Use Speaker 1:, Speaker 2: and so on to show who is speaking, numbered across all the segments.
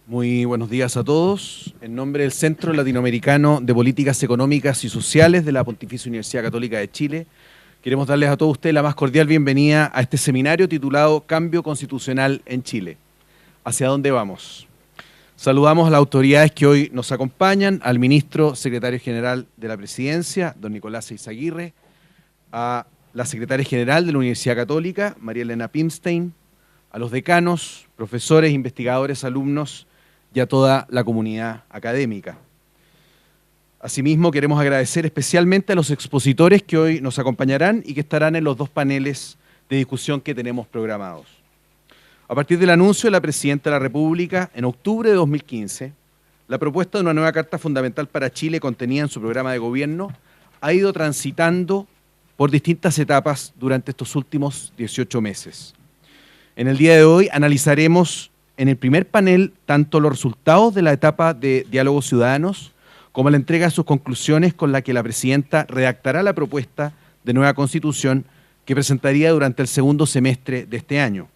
Speaker 1: Muy buenos días a todos. En nombre del Centro Latinoamericano de Políticas Económicas y Sociales de la Pontificia Universidad Católica de Chile, queremos darles a todos ustedes la más cordial bienvenida a este seminario titulado Cambio Constitucional en Chile. ¿Hacia dónde vamos? Saludamos a las autoridades que hoy nos acompañan, al ministro secretario general de la Presidencia, don Nicolás Eizaguirre, a la secretaria general de la Universidad Católica, María Elena Pimstein, a los decanos, profesores, investigadores, alumnos y a toda la comunidad académica. Asimismo, queremos agradecer especialmente a los expositores que hoy nos acompañarán y que estarán en los dos paneles de discusión que tenemos programados. A partir del anuncio de la Presidenta de la República, en octubre de 2015, la propuesta de una nueva Carta Fundamental para Chile contenida en su programa de gobierno ha ido transitando por distintas etapas durante estos últimos 18 meses. En el día de hoy analizaremos en el primer panel tanto los resultados de la etapa de diálogos ciudadanos como la entrega de sus conclusiones con la que la Presidenta redactará la propuesta de nueva Constitución que presentaría durante el segundo semestre de este año.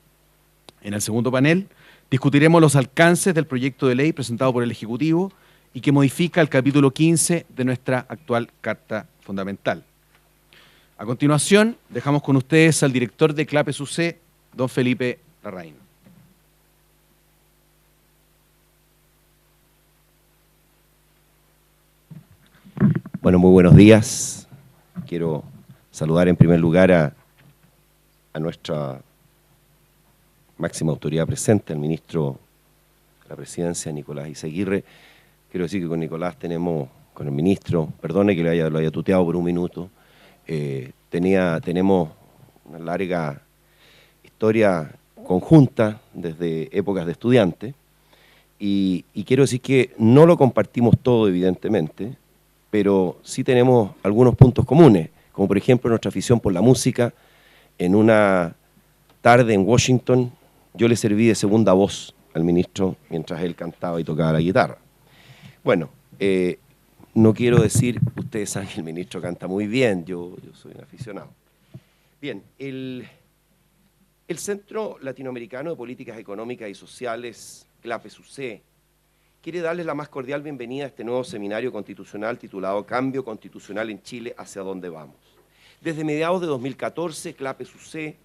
Speaker 1: En el segundo panel discutiremos los alcances del proyecto de ley presentado por el Ejecutivo y que modifica el capítulo 15 de nuestra actual Carta Fundamental. A continuación, dejamos con ustedes al director de CLAPES-UC, don Felipe Larraín.
Speaker 2: Bueno, muy buenos días. Quiero saludar en primer lugar a nuestra máxima autoridad presente, el ministro de la Presidencia, Nicolás Eizaguirre. Quiero decir que con Nicolás con el ministro, perdone que lo haya tuteado por un minuto, tenemos una larga historia conjunta desde épocas de estudiante y quiero decir que no lo compartimos todo, evidentemente, pero sí tenemos algunos puntos comunes, como por ejemplo nuestra afición por la música. En una tarde en Washington yo le serví de segunda voz al ministro mientras él cantaba y tocaba la guitarra. Bueno, no quiero decir, ustedes saben que el ministro canta muy bien, yo soy un aficionado. Bien, el Centro Latinoamericano de Políticas Económicas y Sociales, CLAPES-UC, quiere darles la más cordial bienvenida a este nuevo seminario constitucional titulado Cambio Constitucional en Chile, ¿hacia dónde vamos? Desde mediados de 2014, CLAPES-UC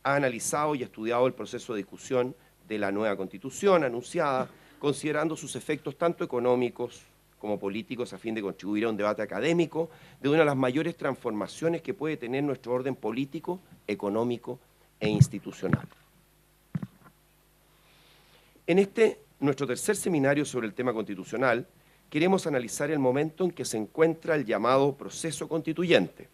Speaker 2: ha analizado y estudiado el proceso de discusión de la nueva Constitución anunciada, considerando sus efectos tanto económicos como políticos a fin de contribuir a un debate académico de una de las mayores transformaciones que puede tener nuestro orden político, económico e institucional. En nuestro tercer seminario sobre el tema constitucional, queremos analizar el momento en que se encuentra el llamado proceso constituyente,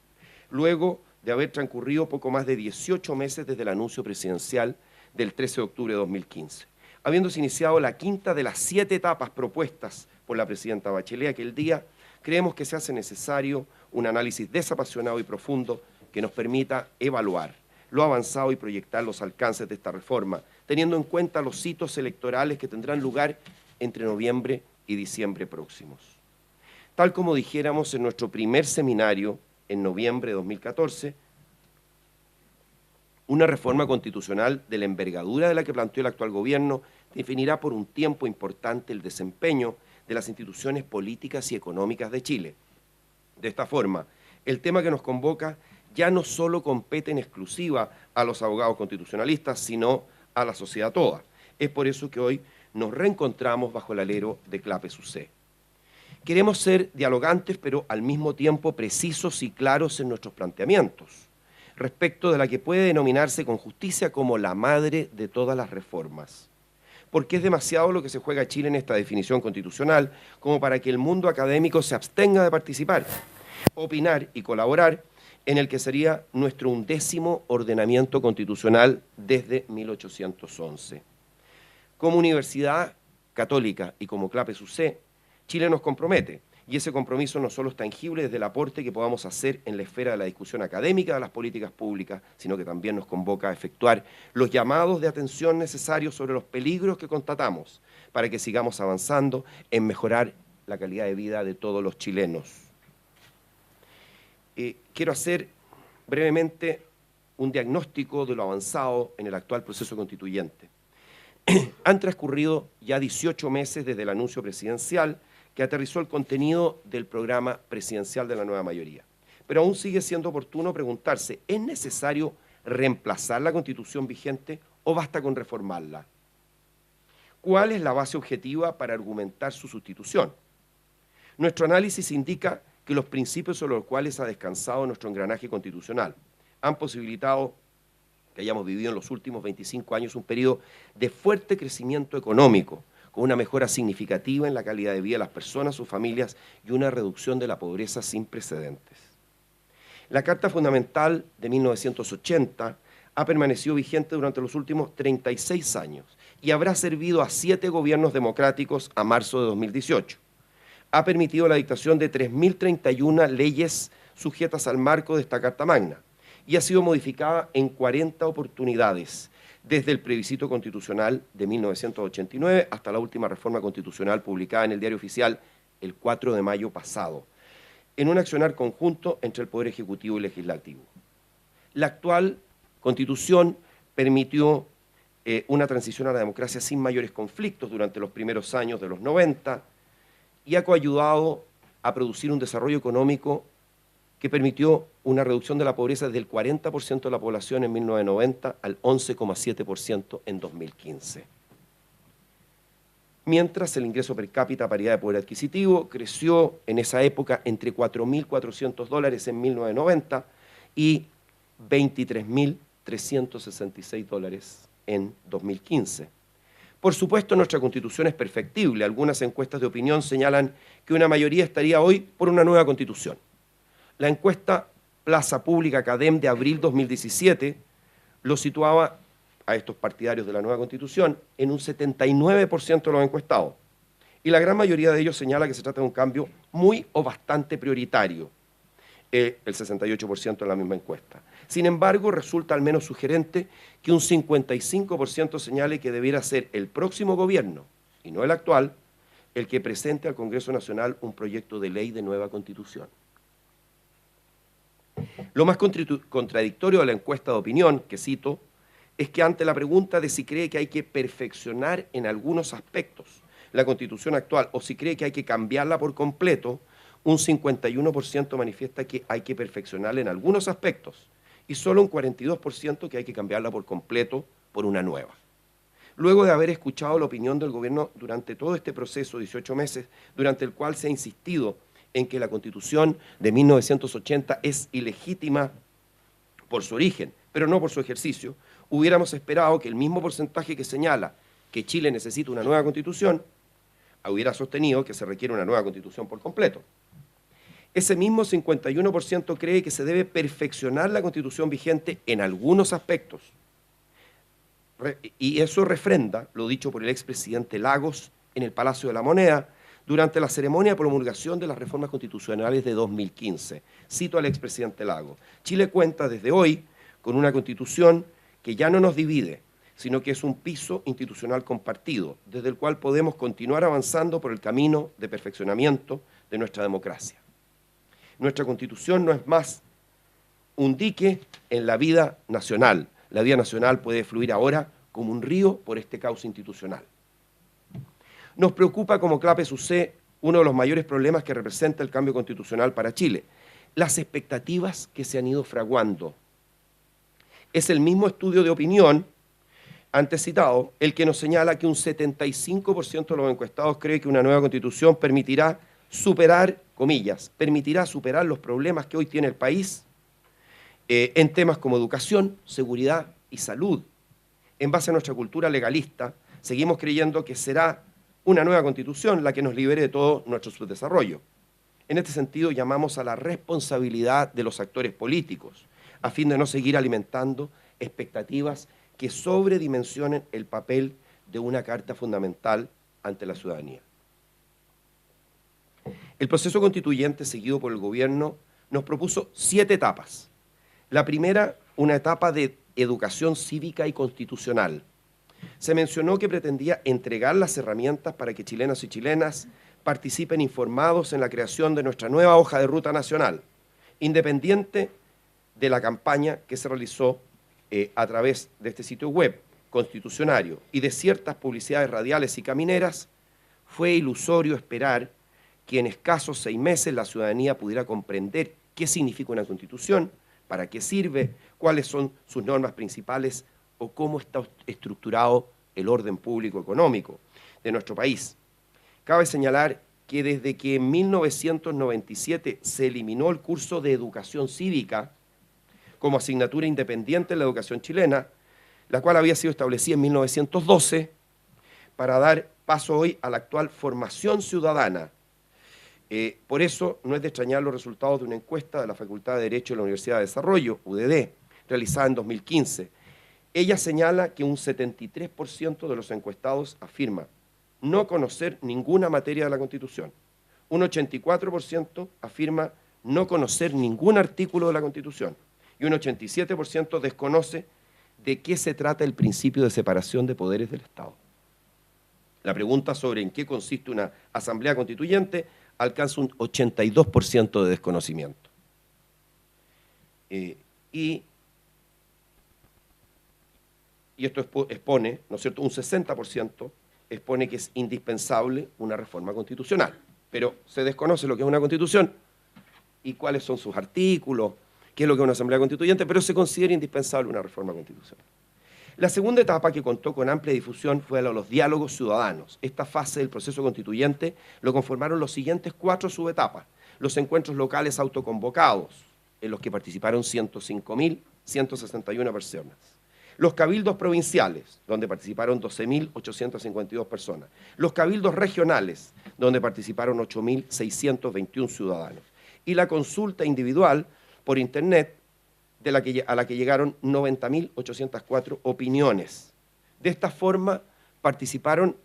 Speaker 2: luego de haber transcurrido poco más de 18 meses desde el anuncio presidencial del 13 de octubre de 2015. Habiéndose iniciado la quinta de las 7 etapas propuestas por la presidenta Bachelet aquel día, creemos que se hace necesario un análisis desapasionado y profundo que nos permita evaluar lo avanzado y proyectar los alcances de esta reforma, teniendo en cuenta los hitos electorales que tendrán lugar entre noviembre y diciembre próximos. Tal como dijéramos en nuestro primer seminario en noviembre de 2014, una reforma constitucional de la envergadura de la que planteó el actual gobierno definirá por un tiempo importante el desempeño de las instituciones políticas y económicas de Chile. De esta forma, el tema que nos convoca ya no solo compete en exclusiva a los abogados constitucionalistas, sino a la sociedad toda. Es por eso que hoy nos reencontramos bajo el alero de CLAPES-UC. Queremos ser dialogantes, pero al mismo tiempo precisos y claros en nuestros planteamientos, respecto de la que puede denominarse con justicia como la madre de todas las reformas. Porque es demasiado lo que se juega Chile en esta definición constitucional como para que el mundo académico se abstenga de participar, opinar y colaborar en el que sería nuestro 11º ordenamiento constitucional desde 1811. Como Universidad Católica y como CLAPES-UC, Chile nos compromete, y ese compromiso no solo es tangible desde el aporte que podamos hacer en la esfera de la discusión académica de las políticas públicas, sino que también nos convoca a efectuar los llamados de atención necesarios sobre los peligros que constatamos para que sigamos avanzando en mejorar la calidad de vida de todos los chilenos. Quiero hacer brevemente un diagnóstico de lo avanzado en el actual proceso constituyente. Han transcurrido ya 18 meses desde el anuncio presidencial que aterrizó el contenido del programa presidencial de la nueva mayoría. Pero aún sigue siendo oportuno preguntarse, ¿es necesario reemplazar la Constitución vigente o basta con reformarla? ¿Cuál es la base objetiva para argumentar su sustitución? Nuestro análisis indica que los principios sobre los cuales ha descansado nuestro engranaje constitucional han posibilitado que hayamos vivido en los últimos 25 años un periodo de fuerte crecimiento económico, con una mejora significativa en la calidad de vida de las personas, sus familias y una reducción de la pobreza sin precedentes. La Carta Fundamental de 1980 ha permanecido vigente durante los últimos 36 años y habrá servido a 7 gobiernos democráticos a marzo de 2018. Ha permitido la dictación de 3.031 leyes sujetas al marco de esta Carta Magna y ha sido modificada en 40 oportunidades, desde el plebiscito constitucional de 1989 hasta la última reforma constitucional publicada en el Diario Oficial el 4 de mayo pasado, en un accionar conjunto entre el Poder Ejecutivo y Legislativo. La actual Constitución permitió una transición a la democracia sin mayores conflictos durante los primeros años de los 90 y ha coayudado a producir un desarrollo económico que permitió una reducción de la pobreza desde el 40% de la población en 1990 al 11,7% en 2015. Mientras el ingreso per cápita a paridad de poder adquisitivo creció en esa época entre $4.400 en 1990 y $23.366 en 2015. Por supuesto, nuestra Constitución es perfectible. Algunas encuestas de opinión señalan que una mayoría estaría hoy por una nueva Constitución. La encuesta Plaza Pública Cadem de abril 2017 lo situaba a estos partidarios de la nueva Constitución en un 79% de los encuestados. Y la gran mayoría de ellos señala que se trata de un cambio muy o bastante prioritario, el 68% en la misma encuesta. Sin embargo, resulta al menos sugerente que un 55% señale que debiera ser el próximo gobierno, y no el actual, el que presente al Congreso Nacional un proyecto de ley de nueva Constitución. Lo más contradictorio de la encuesta de opinión, que cito, es que ante la pregunta de si cree que hay que perfeccionar en algunos aspectos la Constitución actual o si cree que hay que cambiarla por completo, un 51% manifiesta que hay que perfeccionarla en algunos aspectos y solo un 42% que hay que cambiarla por completo por una nueva. Luego de haber escuchado la opinión del gobierno durante todo este proceso, 18 meses, durante el cual se ha insistido en que la Constitución de 1980 es ilegítima por su origen, pero no por su ejercicio, hubiéramos esperado que el mismo porcentaje que señala que Chile necesita una nueva Constitución, hubiera sostenido que se requiere una nueva Constitución por completo. Ese mismo 51% cree que se debe perfeccionar la Constitución vigente en algunos aspectos. Y eso refrenda lo dicho por el expresidente Lagos en el Palacio de la Moneda durante la ceremonia de promulgación de las reformas constitucionales de 2015. Cito al expresidente Lagos: Chile cuenta desde hoy con una Constitución que ya no nos divide, sino que es un piso institucional compartido, desde el cual podemos continuar avanzando por el camino de perfeccionamiento de nuestra democracia. Nuestra Constitución no es más un dique en la vida nacional. La vida nacional puede fluir ahora como un río por este cauce institucional. Nos preocupa, como clave sucede, uno de los mayores problemas que representa el cambio constitucional para Chile: las expectativas que se han ido fraguando. Es el mismo estudio de opinión antes citado el que nos señala que un 75% de los encuestados cree que una nueva Constitución permitirá superar, comillas, permitirá superar los problemas que hoy tiene el país en temas como educación, seguridad y salud. En base a nuestra cultura legalista, seguimos creyendo que será una nueva Constitución la que nos libere de todo nuestro subdesarrollo. En este sentido, llamamos a la responsabilidad de los actores políticos, a fin de no seguir alimentando expectativas que sobredimensionen el papel de una Carta Fundamental ante la ciudadanía. El proceso constituyente seguido por el gobierno nos propuso 7 etapas. La primera, una etapa de educación cívica y constitucional. Se mencionó que pretendía entregar las herramientas para que chilenos y chilenas participen informados en la creación de nuestra nueva hoja de ruta nacional, independiente de la campaña que se realizó a través de este sitio web, constitucionario y de ciertas publicidades radiales y camineras, fue ilusorio esperar que en escasos 6 meses la ciudadanía pudiera comprender qué significa una constitución, para qué sirve, cuáles son sus normas principales o cómo está estructurado el orden público económico de nuestro país. Cabe señalar que desde que en 1997 se eliminó el curso de educación cívica como asignatura independiente en la educación chilena, la cual había sido establecida en 1912 para dar paso hoy a la actual formación ciudadana. Por eso no es de extrañar los resultados de una encuesta de la Facultad de Derecho de la Universidad de Desarrollo, UDD, realizada en 2015. Ella señala que un 73% de los encuestados afirma no conocer ninguna materia de la Constitución. Un 84% afirma no conocer ningún artículo de la Constitución. Y un 87% desconoce de qué se trata el principio de separación de poderes del Estado. La pregunta sobre en qué consiste una asamblea constituyente alcanza un 82% de desconocimiento. Y esto expone, ¿no es cierto?, un 60% expone que es indispensable una reforma constitucional. Pero se desconoce lo que es una constitución y cuáles son sus artículos, qué es lo que es una asamblea constituyente, pero se considera indispensable una reforma constitucional. La segunda etapa, que contó con amplia difusión, fue la de los diálogos ciudadanos. Esta fase del proceso constituyente lo conformaron los siguientes 4 subetapas. Los encuentros locales autoconvocados, en los que participaron 105.161 personas. Los cabildos provinciales, donde participaron 12.852 personas. Los cabildos regionales, donde participaron 8.621 ciudadanos. Y la consulta individual por Internet, a la que llegaron 90.804 opiniones. De esta forma, participaron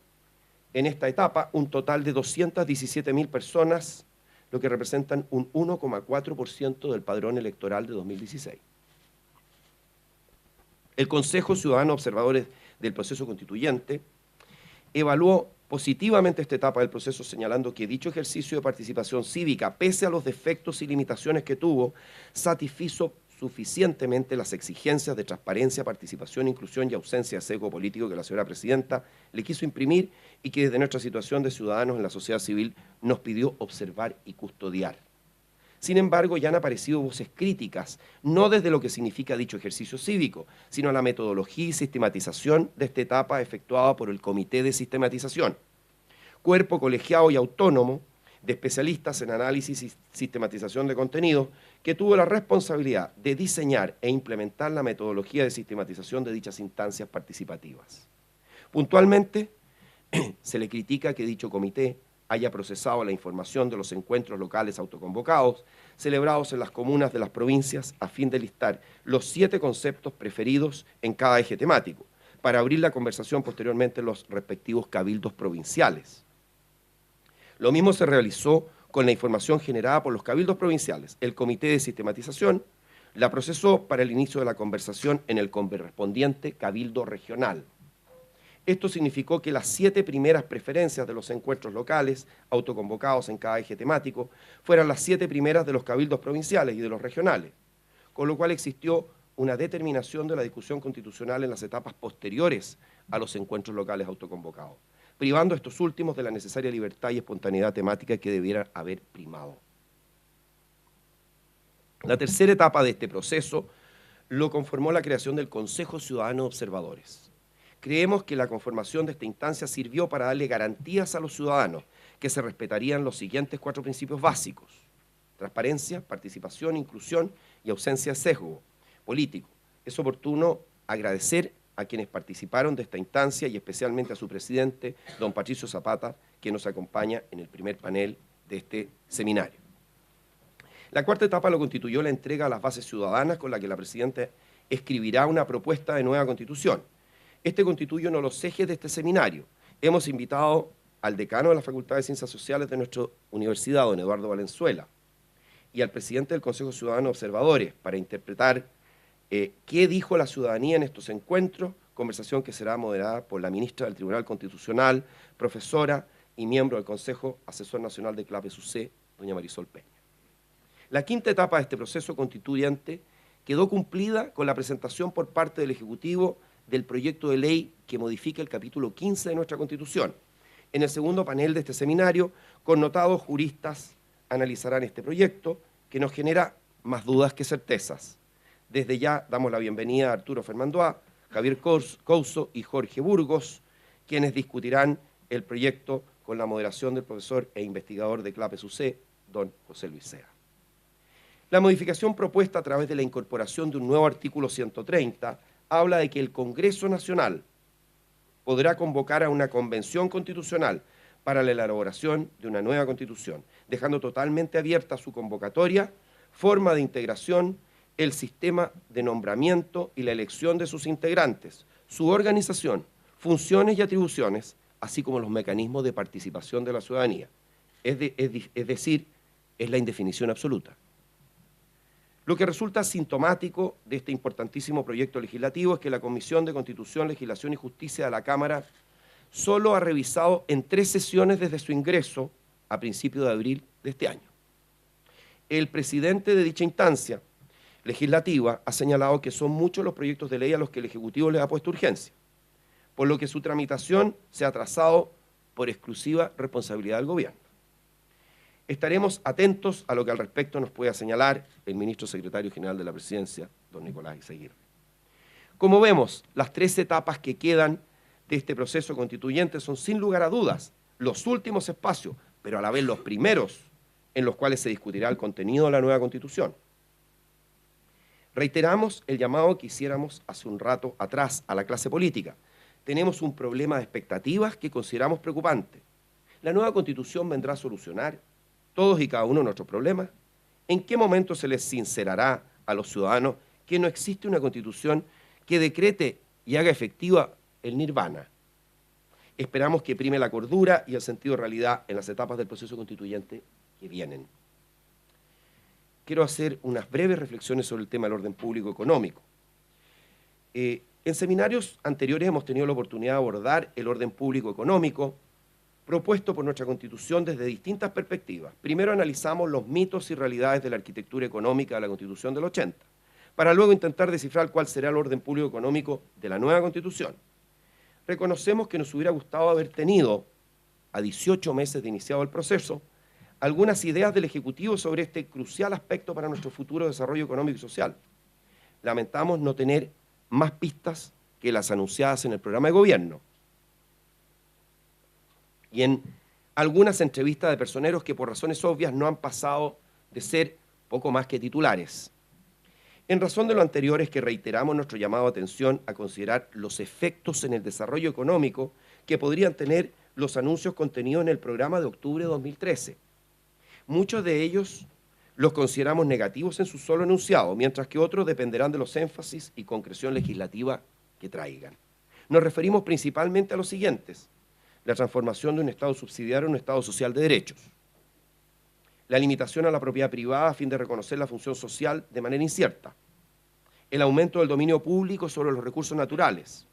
Speaker 2: en esta etapa un total de 217.000 personas, lo que representan un 1,4% del padrón electoral de 2016. El Consejo Ciudadano Observadores del Proceso Constituyente evaluó positivamente esta etapa del proceso, señalando que dicho ejercicio de participación cívica, pese a los defectos y limitaciones que tuvo, satisfizo suficientemente las exigencias de transparencia, participación, inclusión y ausencia de sesgo político que la señora presidenta le quiso imprimir y que desde nuestra situación de ciudadanos en la sociedad civil nos pidió observar y custodiar. Sin embargo, ya han aparecido voces críticas, no desde lo que significa dicho ejercicio cívico, sino a la metodología y sistematización de esta etapa efectuada por el Comité de Sistematización, cuerpo colegiado y autónomo de especialistas en análisis y sistematización de contenidos, que tuvo la responsabilidad de diseñar e implementar la metodología de sistematización de dichas instancias participativas. Puntualmente, se le critica que dicho comité haya procesado la información de los encuentros locales autoconvocados, celebrados en las comunas de las provincias, a fin de listar los 7 conceptos preferidos en cada eje temático, para abrir la conversación posteriormente en los respectivos cabildos provinciales. Lo mismo se realizó con la información generada por los cabildos provinciales. El Comité de Sistematización la procesó para el inicio de la conversación en el correspondiente cabildo regional. Esto significó que las 7 primeras preferencias de los encuentros locales, autoconvocados en cada eje temático, fueran las 7 primeras de los cabildos provinciales y de los regionales, con lo cual existió una determinación de la discusión constitucional en las etapas posteriores a los encuentros locales autoconvocados, privando a estos últimos de la necesaria libertad y espontaneidad temática que debiera haber primado. La tercera etapa de este proceso lo conformó la creación del Consejo Ciudadano de Observadores. Creemos que la conformación de esta instancia sirvió para darle garantías a los ciudadanos que se respetarían los siguientes 4 principios básicos: transparencia, participación, inclusión y ausencia de sesgo político. Es oportuno agradecer a quienes participaron de esta instancia y especialmente a su presidente, don Patricio Zapata, que nos acompaña en el primer panel de este seminario. La cuarta etapa lo constituyó la entrega a las bases ciudadanas, con la que la presidenta escribirá una propuesta de nueva constitución. Este constituye uno de los ejes de este seminario. Hemos invitado al decano de la Facultad de Ciencias Sociales de nuestra universidad, don Eduardo Valenzuela, y al presidente del Consejo Ciudadano de Observadores para interpretar qué dijo la ciudadanía en estos encuentros, conversación que será moderada por la ministra del Tribunal Constitucional, profesora y miembro del Consejo Asesor Nacional de CLAPES-UC, doña Marisol Peña. La quinta etapa de este proceso constituyente quedó cumplida con la presentación por parte del Ejecutivo del proyecto de ley que modifica el capítulo 15 de nuestra Constitución. En el segundo panel de este seminario, connotados juristas analizarán este proyecto que nos genera más dudas que certezas. Desde ya damos la bienvenida a Arturo Fermandoa, Javier Couso y Jorge Burgos, quienes discutirán el proyecto con la moderación del profesor e investigador de CLAPES-UC, don José Luis Sea. La modificación propuesta a través de la incorporación de un nuevo artículo 130 habla de que el Congreso Nacional podrá convocar a una convención constitucional para la elaboración de una nueva constitución, dejando totalmente abierta su convocatoria, forma de integración, el sistema de nombramiento y la elección de sus integrantes, su organización, funciones y atribuciones, así como los mecanismos de participación de la ciudadanía. Es decir, es la indefinición absoluta. Lo que resulta sintomático de este importantísimo proyecto legislativo es que la Comisión de Constitución, Legislación y Justicia de la Cámara solo ha revisado en 3 sesiones desde su ingreso a principios de abril de este año. El presidente de dicha instancia legislativa ha señalado que son muchos los proyectos de ley a los que el Ejecutivo le ha puesto urgencia, por lo que su tramitación se ha atrasado por exclusiva responsabilidad del gobierno. Estaremos atentos a lo que al respecto nos pueda señalar el ministro secretario general de la Presidencia, don Nicolás Izaguirre. Como vemos, las 3 etapas que quedan de este proceso constituyente son sin lugar a dudas los últimos espacios, pero a la vez los primeros en los cuales se discutirá el contenido de la nueva Constitución. Reiteramos el llamado que hiciéramos hace un rato atrás a la clase política. Tenemos un problema de expectativas que consideramos preocupante. ¿La nueva Constitución vendrá a solucionar todos y cada uno de nuestros problemas? ¿En qué momento se les sincerará a los ciudadanos que no existe una Constitución que decrete y haga efectiva el nirvana? Esperamos que prime la cordura y el sentido de realidad en las etapas del proceso constituyente que vienen. Quiero hacer unas breves reflexiones sobre el tema del orden público económico. En seminarios anteriores hemos tenido la oportunidad de abordar el orden público económico propuesto por nuestra Constitución desde distintas perspectivas. Primero analizamos los mitos y realidades de la arquitectura económica de la Constitución del 80, para luego intentar descifrar cuál será el orden público económico de la nueva Constitución. Reconocemos que nos hubiera gustado haber tenido, a 18 meses de iniciado el proceso, algunas ideas del Ejecutivo sobre este crucial aspecto para nuestro futuro desarrollo económico y social. Lamentamos no tener más pistas que las anunciadas en el programa de gobierno y en algunas entrevistas de personeros que por razones obvias no han pasado de ser poco más que titulares. En razón de lo anterior es que reiteramos nuestro llamado de atención a considerar los efectos en el desarrollo económico que podrían tener los anuncios contenidos en el programa de octubre de 2013. Muchos de ellos los consideramos negativos en su solo enunciado, mientras que otros dependerán de los énfasis y concreción legislativa que traigan. Nos referimos principalmente a los siguientes: la transformación de un Estado subsidiario en un Estado social de derechos, la limitación a la propiedad privada a fin de reconocer la función social de manera incierta, el aumento del dominio público sobre los recursos naturales,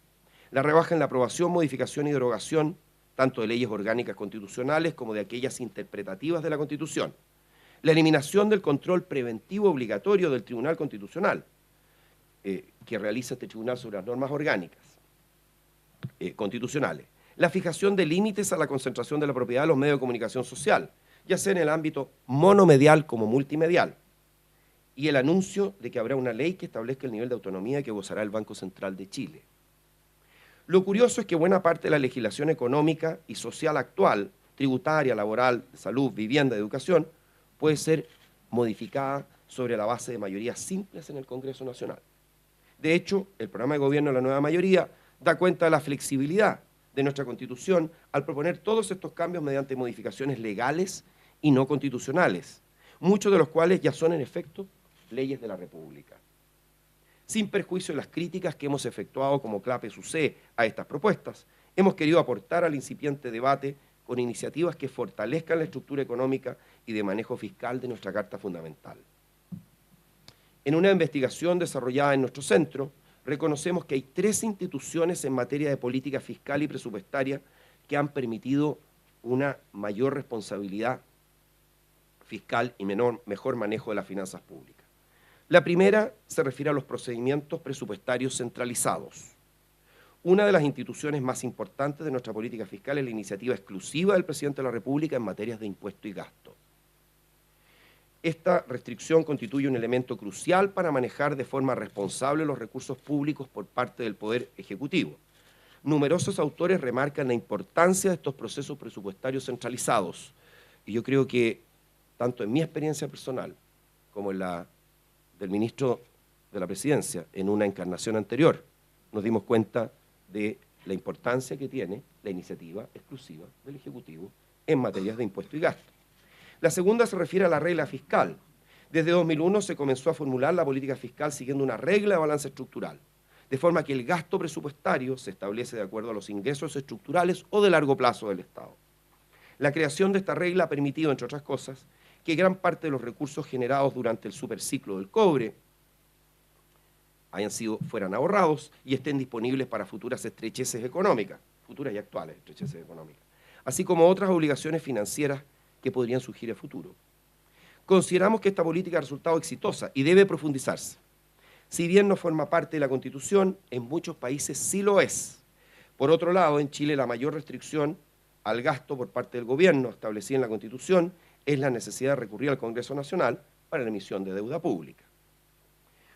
Speaker 2: la rebaja en la aprobación, modificación y derogación tanto de leyes orgánicas constitucionales como de aquellas interpretativas de la Constitución, la eliminación del control preventivo obligatorio del Tribunal Constitucional, que realiza este tribunal sobre las normas orgánicas constitucionales, la fijación de límites a la concentración de la propiedad de los medios de comunicación social, ya sea en el ámbito monomedial como multimedial, y el anuncio de que habrá una ley que establezca el nivel de autonomía que gozará el Banco Central de Chile. Lo curioso es que buena parte de la legislación económica y social actual, tributaria, laboral, salud, vivienda, educación, puede ser modificada sobre la base de mayorías simples en el Congreso Nacional. De hecho, el programa de gobierno de la nueva mayoría da cuenta de la flexibilidad de nuestra Constitución al proponer todos estos cambios mediante modificaciones legales y no constitucionales, muchos de los cuales ya son en efecto leyes de la República. Sin perjuicio de las críticas que hemos efectuado como CLAPES-UC a estas propuestas, hemos querido aportar al incipiente debate con iniciativas que fortalezcan la estructura económica y de manejo fiscal de nuestra Carta Fundamental. En una investigación desarrollada en nuestro centro, reconocemos que hay 3 instituciones en materia de política fiscal y presupuestaria que han permitido una mayor responsabilidad fiscal y mejor manejo de las finanzas públicas. La primera se refiere a los procedimientos presupuestarios centralizados. Una de las instituciones más importantes de nuestra política fiscal es la iniciativa exclusiva del Presidente de la República en materias de impuesto y gasto. Esta restricción constituye un elemento crucial para manejar de forma responsable los recursos públicos por parte del Poder Ejecutivo. Numerosos autores remarcan la importancia de estos procesos presupuestarios centralizados, y yo creo que, tanto en mi experiencia personal como en la del ministro de la Presidencia, en una encarnación anterior, nos dimos cuenta de la importancia que tiene la iniciativa exclusiva del Ejecutivo en materias de impuesto y gasto. La segunda se refiere a la regla fiscal. Desde 2001 se comenzó a formular la política fiscal siguiendo una regla de balance estructural, de forma que el gasto presupuestario se establece de acuerdo a los ingresos estructurales o de largo plazo del Estado. La creación de esta regla ha permitido, entre otras cosas, que gran parte de los recursos generados durante el superciclo del cobre fueran ahorrados y estén disponibles para futuras estrecheces económicas, futuras y actuales estrecheces económicas, así como otras obligaciones financieras que podrían surgir en futuro. Consideramos que esta política ha resultado exitosa y debe profundizarse. Si bien no forma parte de la Constitución, en muchos países sí lo es. Por otro lado, en Chile la mayor restricción al gasto por parte del gobierno establecida en la Constitución es la necesidad de recurrir al Congreso Nacional para la emisión de deuda pública.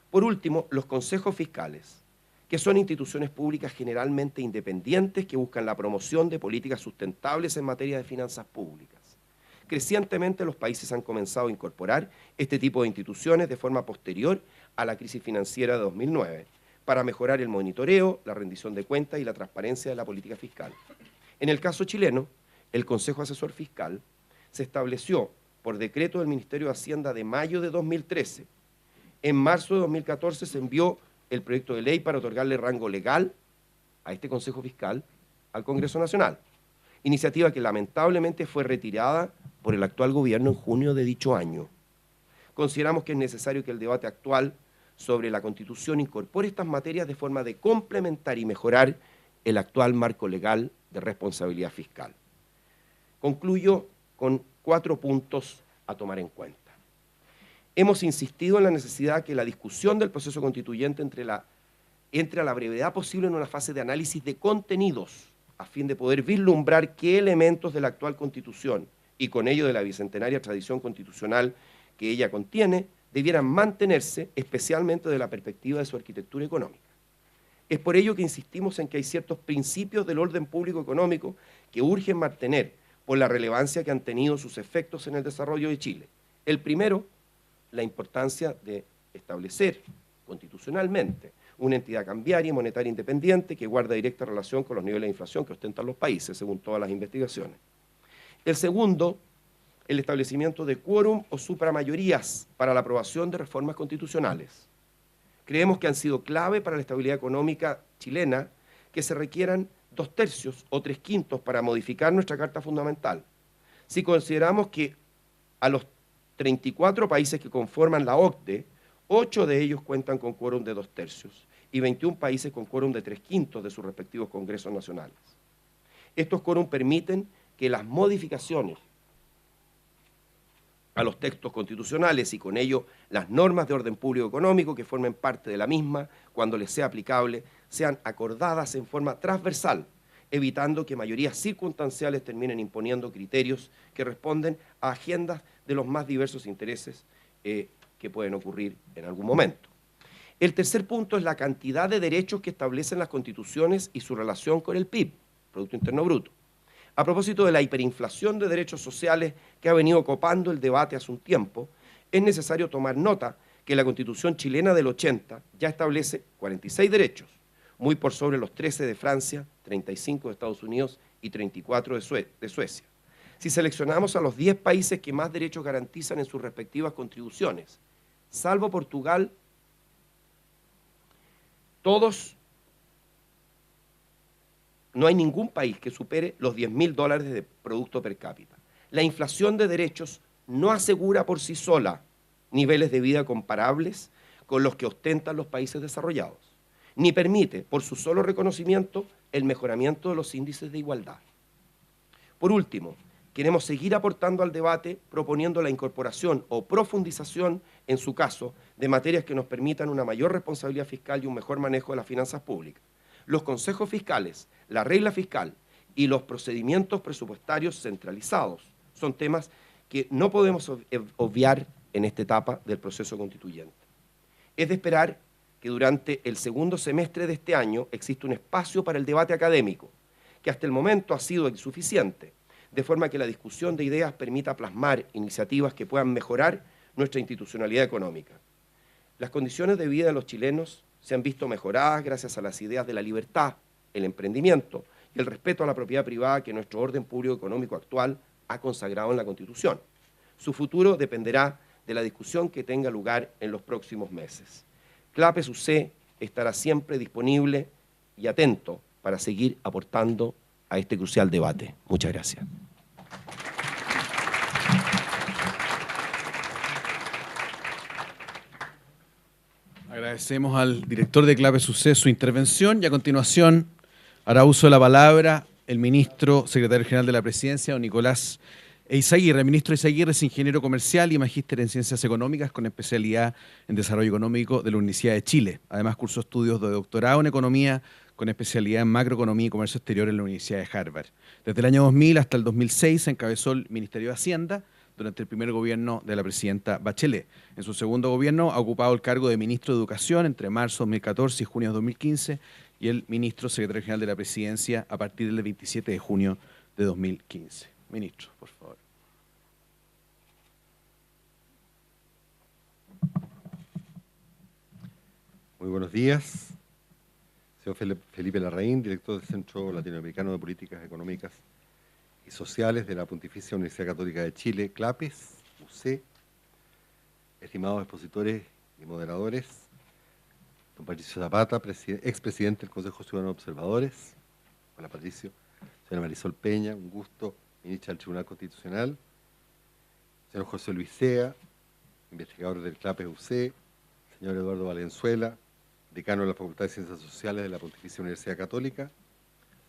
Speaker 2: Por último, los consejos fiscales, que son instituciones públicas generalmente independientes que buscan la promoción de políticas sustentables en materia de finanzas públicas. Crecientemente los países han comenzado a incorporar este tipo de instituciones de forma posterior a la crisis financiera de 2009 para mejorar el monitoreo, la rendición de cuentas y la transparencia de la política fiscal. En el caso chileno, el Consejo Asesor Fiscal se estableció por decreto del Ministerio de Hacienda de mayo de 2013. En marzo de 2014 se envió el proyecto de ley para otorgarle rango legal a este Consejo Fiscal al Congreso Nacional, iniciativa que lamentablemente fue retirada por el actual gobierno en junio de dicho año. Consideramos que es necesario que el debate actual sobre la Constitución incorpore estas materias de forma de complementar y mejorar el actual marco legal de responsabilidad fiscal. Concluyo con 4 puntos a tomar en cuenta. Hemos insistido en la necesidad que la discusión del proceso constituyente entre a la brevedad posible en una fase de análisis de contenidos, a fin de poder vislumbrar qué elementos de la actual Constitución y con ello de la bicentenaria tradición constitucional que ella contiene, debieran mantenerse, especialmente desde la perspectiva de su arquitectura económica. Es por ello que insistimos en que hay ciertos principios del orden público económico que urgen mantener por la relevancia que han tenido sus efectos en el desarrollo de Chile. El primero, la importancia de establecer constitucionalmente una entidad cambiaria y monetaria independiente que guarda directa relación con los niveles de inflación que ostentan los países, según todas las investigaciones. El segundo, el establecimiento de quórum o supramayorías para la aprobación de reformas constitucionales. Creemos que han sido clave para la estabilidad económica chilena que se requieran 2/3 o 3/5 para modificar nuestra Carta Fundamental. Si consideramos que a los 34 países que conforman la OCDE, 8 de ellos cuentan con quórum de 2/3 y 21 países con quórum de 3/5 de sus respectivos congresos nacionales. Estos quórum permiten que las modificaciones a los textos constitucionales y con ello las normas de orden público económico que formen parte de la misma, cuando les sea aplicable, sean acordadas en forma transversal, evitando que mayorías circunstanciales terminen imponiendo criterios que responden a agendas de los más diversos intereses que pueden ocurrir en algún momento. El tercer punto es la cantidad de derechos que establecen las constituciones y su relación con el PIB, Producto Interno Bruto. A propósito de la hiperinflación de derechos sociales que ha venido copando el debate hace un tiempo, es necesario tomar nota que la Constitución chilena del 80 ya establece 46 derechos, muy por sobre los 13 de Francia, 35 de Estados Unidos y 34 de Suecia. Si seleccionamos a los 10 países que más derechos garantizan en sus respectivas contribuciones, salvo Portugal, no hay ningún país que supere los $10.000 de producto per cápita. La inflación de derechos no asegura por sí sola niveles de vida comparables con los que ostentan los países desarrollados, ni permite, por su solo reconocimiento, el mejoramiento de los índices de igualdad. Por último, queremos seguir aportando al debate proponiendo la incorporación o profundización, en su caso, de materias que nos permitan una mayor responsabilidad fiscal y un mejor manejo de las finanzas públicas. Los consejos fiscales, la regla fiscal y los procedimientos presupuestarios centralizados son temas que no podemos obviar en esta etapa del proceso constituyente. Es de esperar que durante el segundo semestre de este año exista un espacio para el debate académico, que hasta el momento ha sido insuficiente, de forma que la discusión de ideas permita plasmar iniciativas que puedan mejorar nuestra institucionalidad económica. Las condiciones de vida de los chilenos se han visto mejoradas gracias a las ideas de la libertad, el emprendimiento y el respeto a la propiedad privada que nuestro orden público económico actual ha consagrado en la Constitución. Su futuro dependerá de la discusión que tenga lugar en los próximos meses. CLAPES UC estará siempre disponible y atento para seguir aportando a este crucial debate. Muchas gracias.
Speaker 1: Agradecemos al director de CLAPES UC su intervención y a continuación hará uso de la palabra el ministro secretario general de la Presidencia, don Nicolás Eizaguirre. Ministro Eizaguirre es ingeniero comercial y magíster en Ciencias Económicas con especialidad en Desarrollo Económico de la Universidad de Chile. Además cursó estudios de doctorado en Economía con especialidad en Macroeconomía y Comercio Exterior en la Universidad de Harvard. Desde el año 2000 hasta el 2006 encabezó el Ministerio de Hacienda durante el primer gobierno de la presidenta Bachelet. En su segundo gobierno ha ocupado el cargo de ministro de Educación entre marzo de 2014 y junio de 2015 y el ministro secretario general de la Presidencia a partir del 27 de junio de 2015. Ministro, por favor.
Speaker 3: Muy buenos días. Señor Felipe Larraín, director del Centro Latinoamericano de Políticas Económicas y Sociales de la Pontificia Universidad Católica de Chile, CLAPES, UC, estimados expositores y moderadores, don Patricio Zapata, expresidente del Consejo Ciudadano de Observadores, hola Patricio, señora Marisol Peña, un gusto, ministra del Tribunal Constitucional, señor José Luis Sea, investigador del CLAPES UC, señor Eduardo Valenzuela, decano de la Facultad de Ciencias Sociales de la Pontificia Universidad Católica,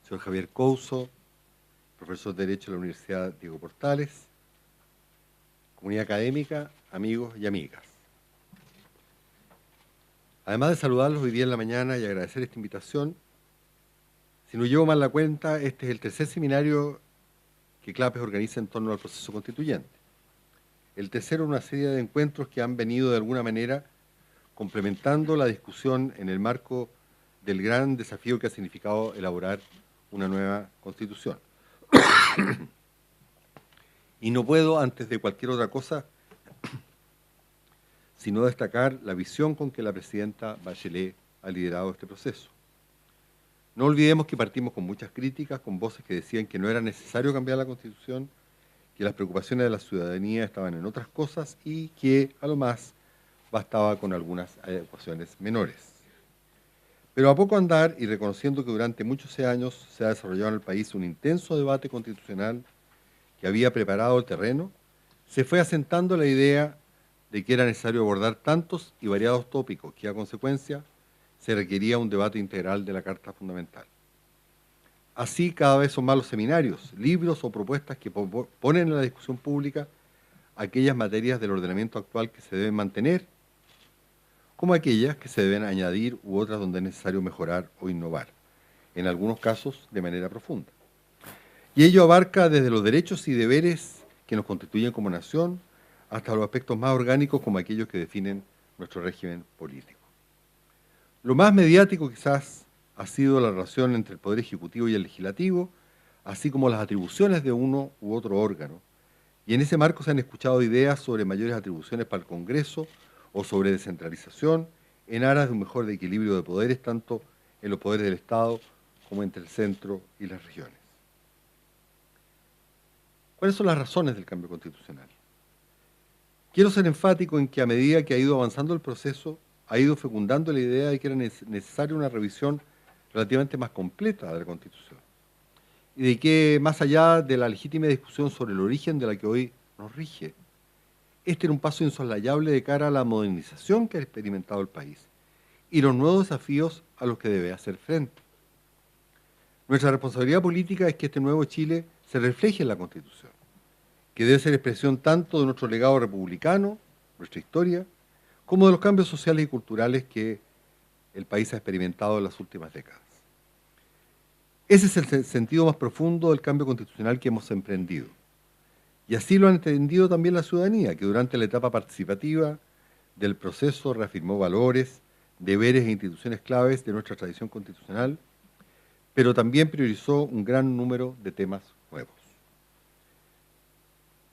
Speaker 3: señor Javier Couso, profesor de Derecho de la Universidad Diego Portales, comunidad académica, amigos y amigas. Además de saludarlos hoy día en la mañana y agradecer esta invitación, si no llevo mal la cuenta, este es el tercer seminario que CLAPES organiza en torno al proceso constituyente. El tercero, una serie de encuentros que han venido de alguna manera complementando la discusión en el marco del gran desafío que ha significado elaborar una nueva Constitución. Y no puedo, antes de cualquier otra cosa, sino destacar la visión con que la presidenta Bachelet ha liderado este proceso. No olvidemos que partimos con muchas críticas, con voces que decían que no era necesario cambiar la Constitución, que las preocupaciones de la ciudadanía estaban en otras cosas y que, a lo más, bastaba con algunas adecuaciones menores. Pero a poco andar y reconociendo que durante muchos años se ha desarrollado en el país un intenso debate constitucional que había preparado el terreno, se fue asentando la idea de que era necesario abordar tantos y variados tópicos que a consecuencia se requería un debate integral de la Carta Fundamental. Así cada vez son más los seminarios, libros o propuestas que ponen en la discusión pública aquellas materias del ordenamiento actual que se deben mantener, como aquellas que se deben añadir u otras donde es necesario mejorar o innovar, en algunos casos de manera profunda. Y ello abarca desde los derechos y deberes que nos constituyen como nación, hasta los aspectos más orgánicos como aquellos que definen nuestro régimen político. Lo más mediático quizás ha sido la relación entre el Poder Ejecutivo y el Legislativo, así como las atribuciones de uno u otro órgano. Y en ese marco se han escuchado ideas sobre mayores atribuciones para el Congreso o sobre descentralización en aras de un mejor equilibrio de poderes, tanto en los poderes del Estado como entre el centro y las regiones. ¿Cuáles son las razones del cambio constitucional? Quiero ser enfático en que a medida que ha ido avanzando el proceso, ha ido fecundando la idea de que era necesaria una revisión relativamente más completa de la Constitución y de que, más allá de la legítima discusión sobre el origen de la que hoy nos rige, este era un paso insoslayable de cara a la modernización que ha experimentado el país y los nuevos desafíos a los que debe hacer frente. Nuestra responsabilidad política es que este nuevo Chile se refleje en la Constitución, que debe ser expresión tanto de nuestro legado republicano, nuestra historia, como de los cambios sociales y culturales que el país ha experimentado en las últimas décadas. Ese es el sentido más profundo del cambio constitucional que hemos emprendido. Y así lo ha entendido también la ciudadanía, que durante la etapa participativa del proceso reafirmó valores, deberes e instituciones claves de nuestra tradición constitucional, pero también priorizó un gran número de temas nuevos.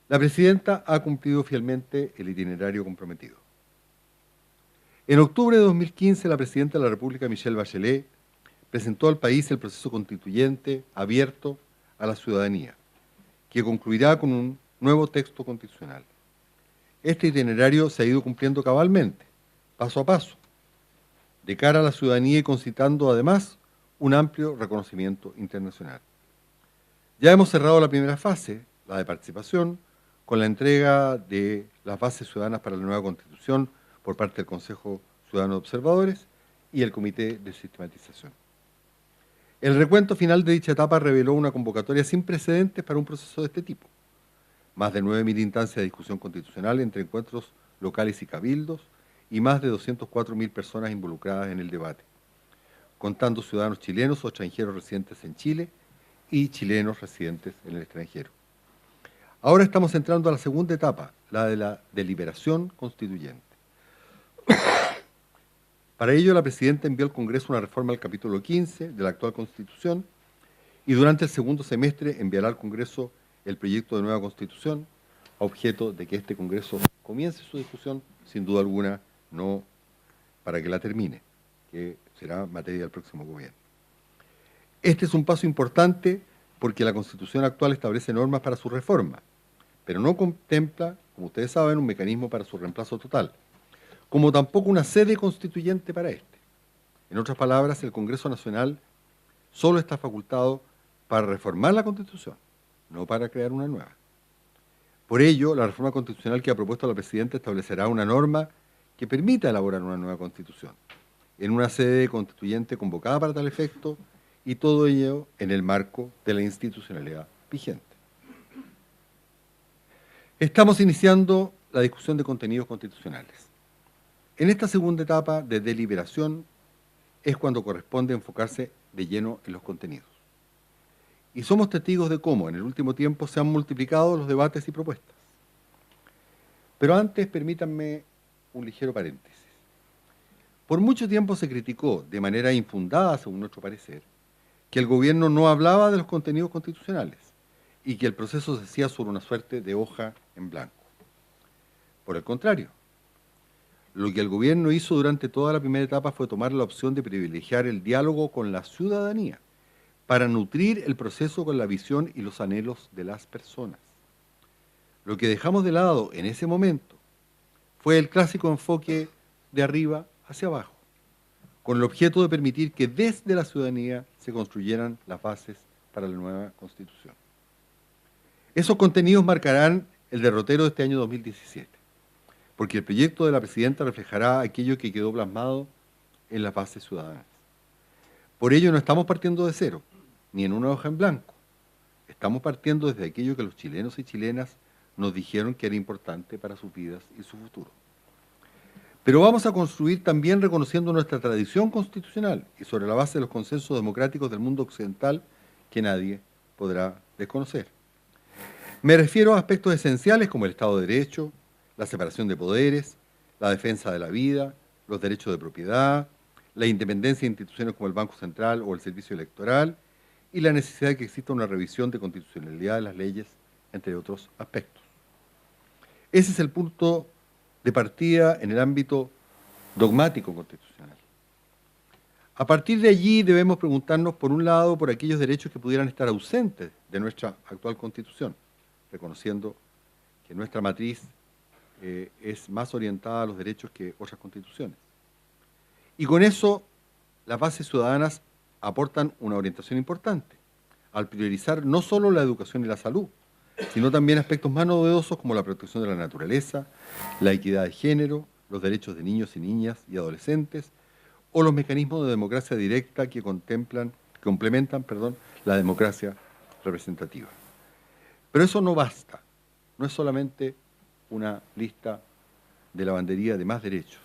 Speaker 3: La presidenta ha cumplido fielmente el itinerario comprometido. En octubre de 2015, la presidenta de la República, Michelle Bachelet, presentó al país el proceso constituyente abierto a la ciudadanía, que concluirá con un nuevo texto constitucional. Este itinerario se ha ido cumpliendo cabalmente, paso a paso, de cara a la ciudadanía y concitando además un amplio reconocimiento internacional. Ya hemos cerrado la primera fase, la de participación, con la entrega de las bases ciudadanas para la nueva Constitución por parte del Consejo Ciudadano de Observadores y el Comité de Sistematización. El recuento final de dicha etapa reveló una convocatoria sin precedentes para un proceso de este tipo. Más de 9.000 instancias de discusión constitucional entre encuentros locales y cabildos y más de 204.000 personas involucradas en el debate, contando ciudadanos chilenos o extranjeros residentes en Chile y chilenos residentes en el extranjero. Ahora estamos entrando a la segunda etapa, la de la deliberación constituyente. Para ello, la presidenta envió al Congreso una reforma al capítulo 15 de la actual Constitución y durante el segundo semestre enviará al Congreso el proyecto de nueva Constitución, a objeto de que este Congreso comience su discusión, sin duda alguna, no para que la termine, que será materia del próximo gobierno. Este es un paso importante porque la Constitución actual establece normas para su reforma, pero no contempla, como ustedes saben, un mecanismo para su reemplazo total, como tampoco una sede constituyente para este. En otras palabras, el Congreso Nacional solo está facultado para reformar la Constitución, no para crear una nueva. Por ello, la reforma constitucional que ha propuesto la presidenta establecerá una norma que permita elaborar una nueva Constitución, en una sede constituyente convocada para tal efecto, y todo ello en el marco de la institucionalidad vigente. Estamos iniciando la discusión de contenidos constitucionales. En esta segunda etapa de deliberación es cuando corresponde enfocarse de lleno en los contenidos. Y somos testigos de cómo en el último tiempo se han multiplicado los debates y propuestas. Pero antes permítanme un ligero paréntesis. Por mucho tiempo se criticó, de manera infundada según nuestro parecer, que el gobierno no hablaba de los contenidos constitucionales y que el proceso se hacía sobre una suerte de hoja en blanco. Por el contrario, lo que el gobierno hizo durante toda la primera etapa fue tomar la opción de privilegiar el diálogo con la ciudadanía para nutrir el proceso con la visión y los anhelos de las personas. Lo que dejamos de lado en ese momento fue el clásico enfoque de arriba hacia abajo, con el objeto de permitir que desde la ciudadanía se construyeran las bases para la nueva Constitución. Esos contenidos marcarán el derrotero de este año 2017, porque el proyecto de la presidenta reflejará aquello que quedó plasmado en las bases ciudadanas. Por ello no estamos partiendo de cero, ni en una hoja en blanco. Estamos partiendo desde aquello que los chilenos y chilenas nos dijeron que era importante para sus vidas y su futuro. Pero vamos a construir también reconociendo nuestra tradición constitucional y sobre la base de los consensos democráticos del mundo occidental que nadie podrá desconocer. Me refiero a aspectos esenciales como el Estado de Derecho, la separación de poderes, la defensa de la vida, los derechos de propiedad, la independencia de instituciones como el Banco Central o el Servicio Electoral y la necesidad de que exista una revisión de constitucionalidad de las leyes, entre otros aspectos. Ese es el punto de partida en el ámbito dogmático constitucional. A partir de allí debemos preguntarnos, por un lado, por aquellos derechos que pudieran estar ausentes de nuestra actual Constitución, reconociendo que nuestra matriz es más orientada a los derechos que otras constituciones. Y con eso, las bases ciudadanas aportan una orientación importante, al priorizar no solo la educación y la salud, sino también aspectos más novedosos como la protección de la naturaleza, la equidad de género, los derechos de niños y niñas y adolescentes, o los mecanismos de democracia directa que complementan la democracia representativa. Pero eso no basta, no es solamente una lista de lavandería de más derechos.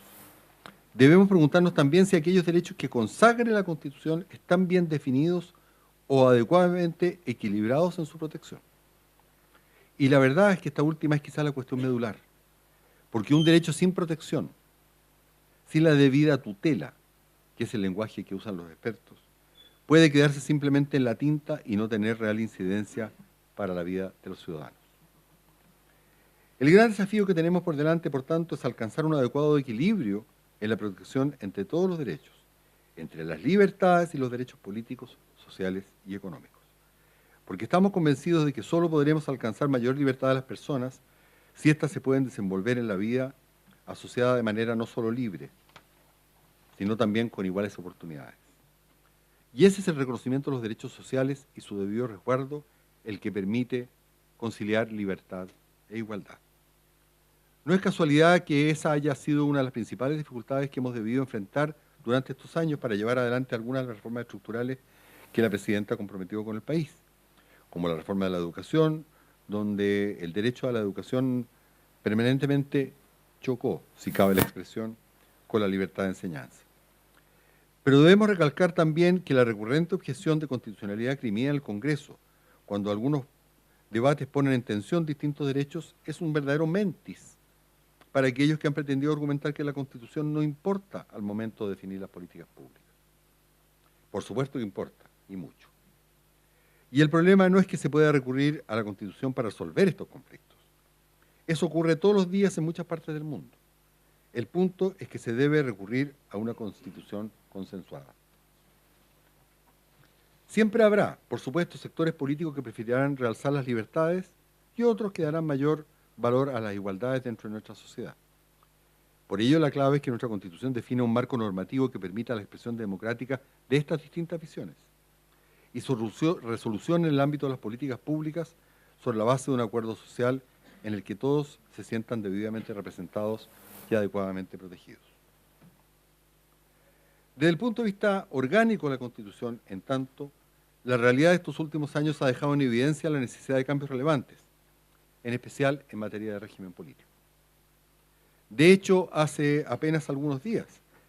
Speaker 3: Debemos preguntarnos también si aquellos derechos que consagre la Constitución están bien definidos o adecuadamente equilibrados en su protección. Y la verdad es que esta última es quizá la cuestión medular, porque un derecho sin protección, sin la debida tutela, que es el lenguaje que usan los expertos, puede quedarse simplemente en la tinta y no tener real incidencia para la vida de los ciudadanos. El gran desafío que tenemos por delante, por tanto, es alcanzar un adecuado equilibrio en la protección entre todos los derechos, entre las libertades y los derechos políticos, sociales y económicos. Porque estamos convencidos de que solo podremos alcanzar mayor libertad de las personas si éstas se pueden desenvolver en la vida asociada de manera no solo libre, sino también con iguales oportunidades. Y ese es el reconocimiento de los derechos sociales y su debido resguardo el que permite conciliar libertad e igualdad. No es casualidad que esa haya sido una de las principales dificultades que hemos debido enfrentar durante estos años para llevar adelante algunas de las reformas estructurales que la presidenta comprometió con el país, como la reforma de la educación, donde el derecho a la educación permanentemente chocó, si cabe la expresión, con la libertad de enseñanza. Pero debemos recalcar también que la recurrente objeción de constitucionalidad crimea en el Congreso, cuando algunos debates ponen en tensión distintos derechos, es un verdadero mentis para aquellos que han pretendido argumentar que la Constitución no importa al momento de definir las políticas públicas. Por supuesto que importa, y mucho. Y el problema no es que se pueda recurrir a la Constitución para resolver estos conflictos. Eso ocurre todos los días en muchas partes del mundo. El punto es que se debe recurrir a una Constitución consensuada. Siempre habrá, por supuesto, sectores políticos que preferirán realzar las libertades y otros que darán mayor valor a las igualdades dentro de nuestra sociedad. Por ello, la clave es que nuestra Constitución defina un marco normativo que permita la expresión democrática de estas distintas visiones y su resolución en el ámbito de las políticas públicas sobre la base de un acuerdo social en el que todos se sientan debidamente representados y adecuadamente protegidos. Desde el punto de vista orgánico de la Constitución, en tanto, la realidad de estos últimos años ha dejado en evidencia la necesidad de cambios relevantes, en especial en materia de régimen político. De hecho, hace apenas algunos días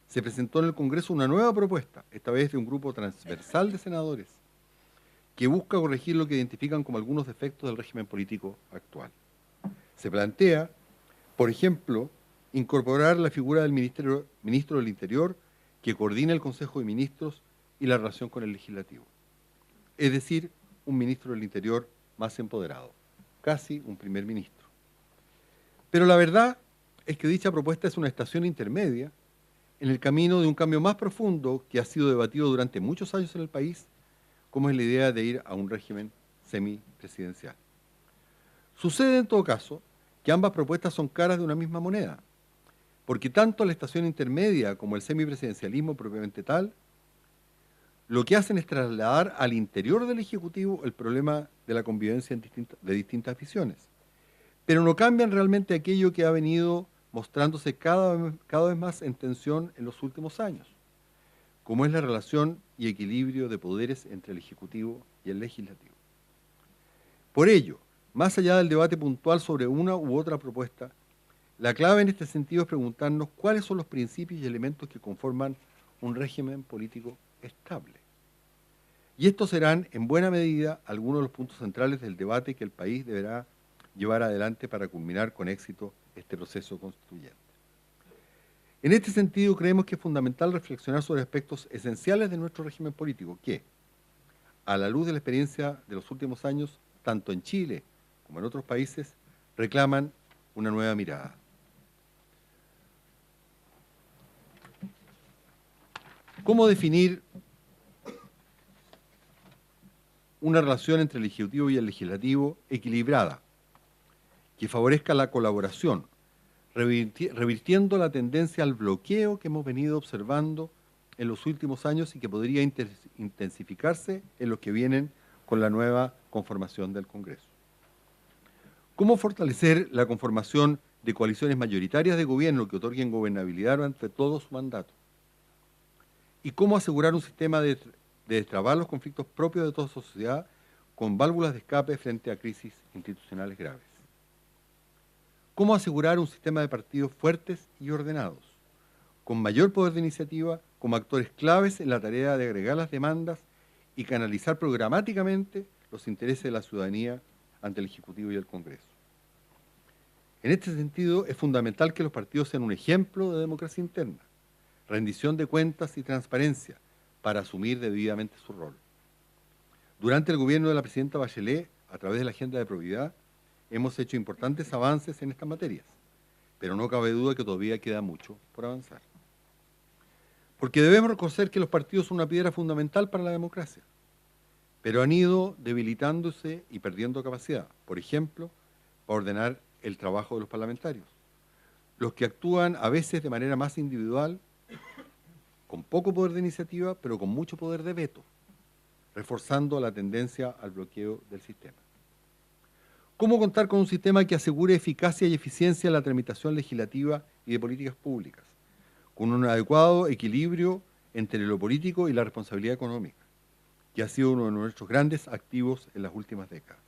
Speaker 3: se presentó en el Congreso una nueva propuesta, esta vez de un grupo transversal de senadores, que busca corregir lo que identifican como algunos defectos del régimen político actual. Se plantea, por ejemplo, incorporar la figura del ministro del Interior que coordina el Consejo de Ministros y la relación con el Legislativo. Es decir, un ministro del Interior más empoderado, casi un primer ministro. Pero la verdad es que dicha propuesta es una estación intermedia en el camino de un cambio más profundo que ha sido debatido durante muchos años en el país, como es la idea de ir a un régimen semipresidencial. Sucede en todo caso que ambas propuestas son caras de una misma moneda, porque tanto la estación intermedia como el semipresidencialismo propiamente tal, lo que hacen es trasladar al interior del Ejecutivo el problema de la convivencia de distintas visiones, pero no cambian realmente aquello que ha venido mostrándose cada vez más en tensión en los últimos años, como es la relación y equilibrio de poderes entre el Ejecutivo y el Legislativo. Por ello, más allá del debate puntual sobre una u otra propuesta, la clave en este sentido es preguntarnos cuáles son los principios y elementos que conforman un régimen político estable. Y estos serán, en buena medida, algunos de los puntos centrales del debate que el país deberá llevar adelante para culminar con éxito este proceso constituyente. En este sentido, creemos que es fundamental reflexionar sobre aspectos esenciales de nuestro régimen político que, a la luz de la experiencia de los últimos años, tanto en Chile como en otros países, reclaman una nueva mirada. ¿Cómo definir una relación entre el Ejecutivo y el Legislativo equilibrada, que favorezca la colaboración, revirtiendo la tendencia al bloqueo que hemos venido observando en los últimos años y que podría intensificarse en los que vienen con la nueva conformación del Congreso? ¿Cómo fortalecer la conformación de coaliciones mayoritarias de gobierno que otorguen gobernabilidad durante todo su mandato? ¿Y cómo asegurar un sistema de destrabar los conflictos propios de toda sociedad con válvulas de escape frente a crisis institucionales graves? ¿Cómo asegurar un sistema de partidos fuertes y ordenados, con mayor poder de iniciativa, como actores claves en la tarea de agregar las demandas y canalizar programáticamente los intereses de la ciudadanía ante el Ejecutivo y el Congreso. En este sentido, es fundamental que los partidos sean un ejemplo de democracia interna, rendición de cuentas y transparencia para asumir debidamente su rol. Durante el gobierno de la presidenta Bachelet, a través de la Agenda de Probidad, hemos hecho importantes avances en estas materias, pero no cabe duda que todavía queda mucho por avanzar. Porque debemos reconocer que los partidos son una piedra fundamental para la democracia, pero han ido debilitándose y perdiendo capacidad, por ejemplo, para ordenar el trabajo de los parlamentarios, los que actúan a veces de manera más individual, con poco poder de iniciativa, pero con mucho poder de veto, reforzando la tendencia al bloqueo del sistema. ¿Cómo contar con un sistema que asegure eficacia y eficiencia en la tramitación legislativa y de políticas públicas, con un adecuado equilibrio entre lo político y la responsabilidad económica, que ha sido uno de nuestros grandes activos en las últimas décadas?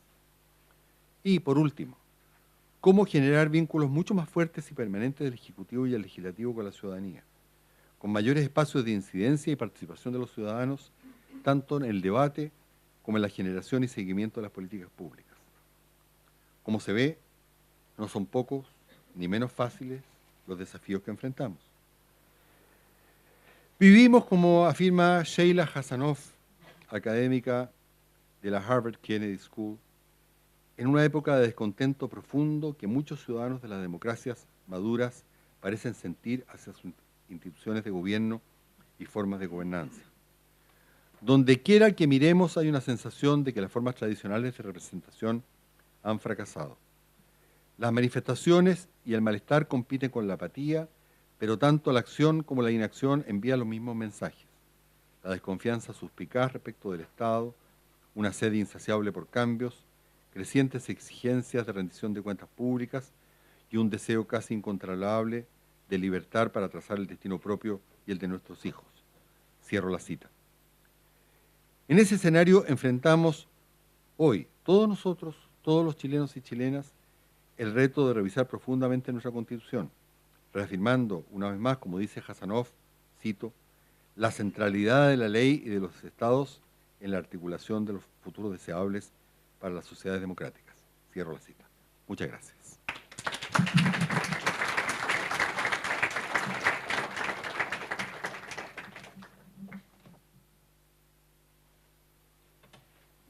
Speaker 3: Y, por último, ¿cómo generar vínculos mucho más fuertes y permanentes del Ejecutivo y el Legislativo con la ciudadanía, con mayores espacios de incidencia y participación de los ciudadanos, tanto en el debate como en la generación y seguimiento de las políticas públicas? Como se ve, no son pocos ni menos fáciles los desafíos que enfrentamos. Vivimos, como afirma Sheila Hasanoff, académica de la Harvard Kennedy School, en una época de descontento profundo que muchos ciudadanos de las democracias maduras parecen sentir hacia sus instituciones de gobierno y formas de gobernanza. Donde quiera que miremos hay una sensación de que las formas tradicionales de representación han fracasado. Las manifestaciones y el malestar compiten con la apatía, pero tanto la acción como la inacción envían los mismos mensajes. La desconfianza suspicaz respecto del Estado, una sed insaciable por cambios, crecientes exigencias de rendición de cuentas públicas y un deseo casi incontrolable de libertad para trazar el destino propio y el de nuestros hijos. Cierro la cita. En ese escenario enfrentamos hoy, todos nosotros, todos los chilenos y chilenas, el reto de revisar profundamente nuestra Constitución, reafirmando una vez más, como dice Hasanoff, cito, la centralidad de la ley y de los estados en la articulación de los futuros deseables para las sociedades democráticas. Cierro la cita. Muchas gracias.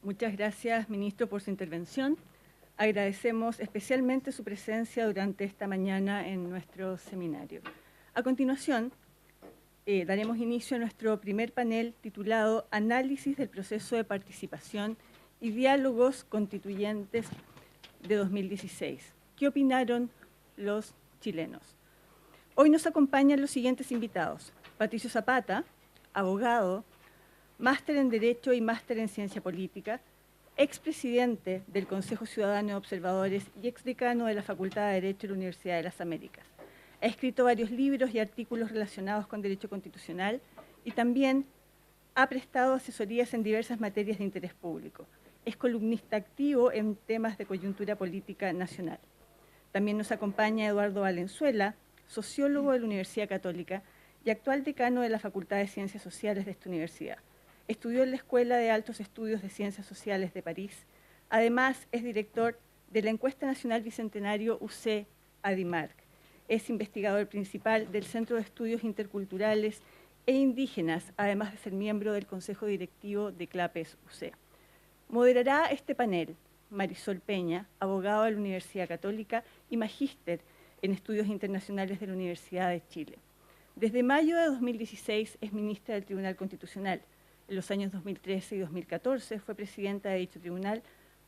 Speaker 4: Muchas gracias, ministro, por su intervención. Agradecemos especialmente su presencia durante esta mañana en nuestro seminario. A continuación, daremos inicio a nuestro primer panel titulado Análisis del proceso de participación y diálogos constituyentes de 2016. ¿Qué opinaron los chilenos? Hoy nos acompañan los siguientes invitados. Patricio Zapata, abogado, máster en Derecho y máster en Ciencia Política, expresidente del Consejo Ciudadano de Observadores y exdecano de la Facultad de Derecho de la Universidad de las Américas. Ha escrito varios libros y artículos relacionados con derecho constitucional y también ha prestado asesorías en diversas materias de interés público. Es columnista activo en temas de coyuntura política nacional. También nos acompaña Eduardo Valenzuela, sociólogo de la Universidad Católica y actual decano de la Facultad de Ciencias Sociales de esta universidad. Estudió en la Escuela de Altos Estudios de Ciencias Sociales de París. Además, es director de la Encuesta Nacional Bicentenario UC-ADIMARC. Es investigador principal del Centro de Estudios Interculturales e Indígenas, además de ser miembro del Consejo Directivo de CLAPES UC. Moderará este panel Marisol Peña, abogado de la Universidad Católica y magíster en Estudios Internacionales de la Universidad de Chile. Desde mayo de 2016 es ministra del Tribunal Constitucional. En los años 2013 y 2014 fue presidenta de dicho tribunal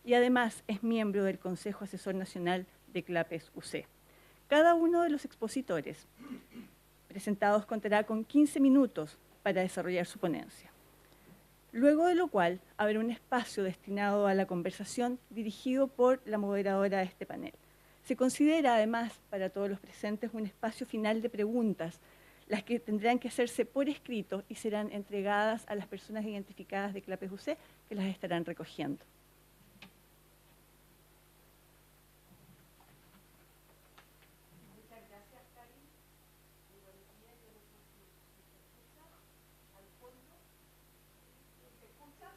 Speaker 4: y además es miembro del Consejo Asesor Nacional de CLAPES UC. Cada uno de los expositores presentados contará con 15 minutos para desarrollar su ponencia. Luego de lo cual habrá un espacio destinado a la conversación dirigido por la moderadora de este panel. Se considera además para todos los presentes un espacio final de preguntas, las que tendrán que hacerse por escrito y serán entregadas a las personas identificadas de CLAPES UC, que las estarán recogiendo. Muchas gracias, Cari. Muy buenos días. Yo no sé si se escucha al fondo. ¿Se escucha?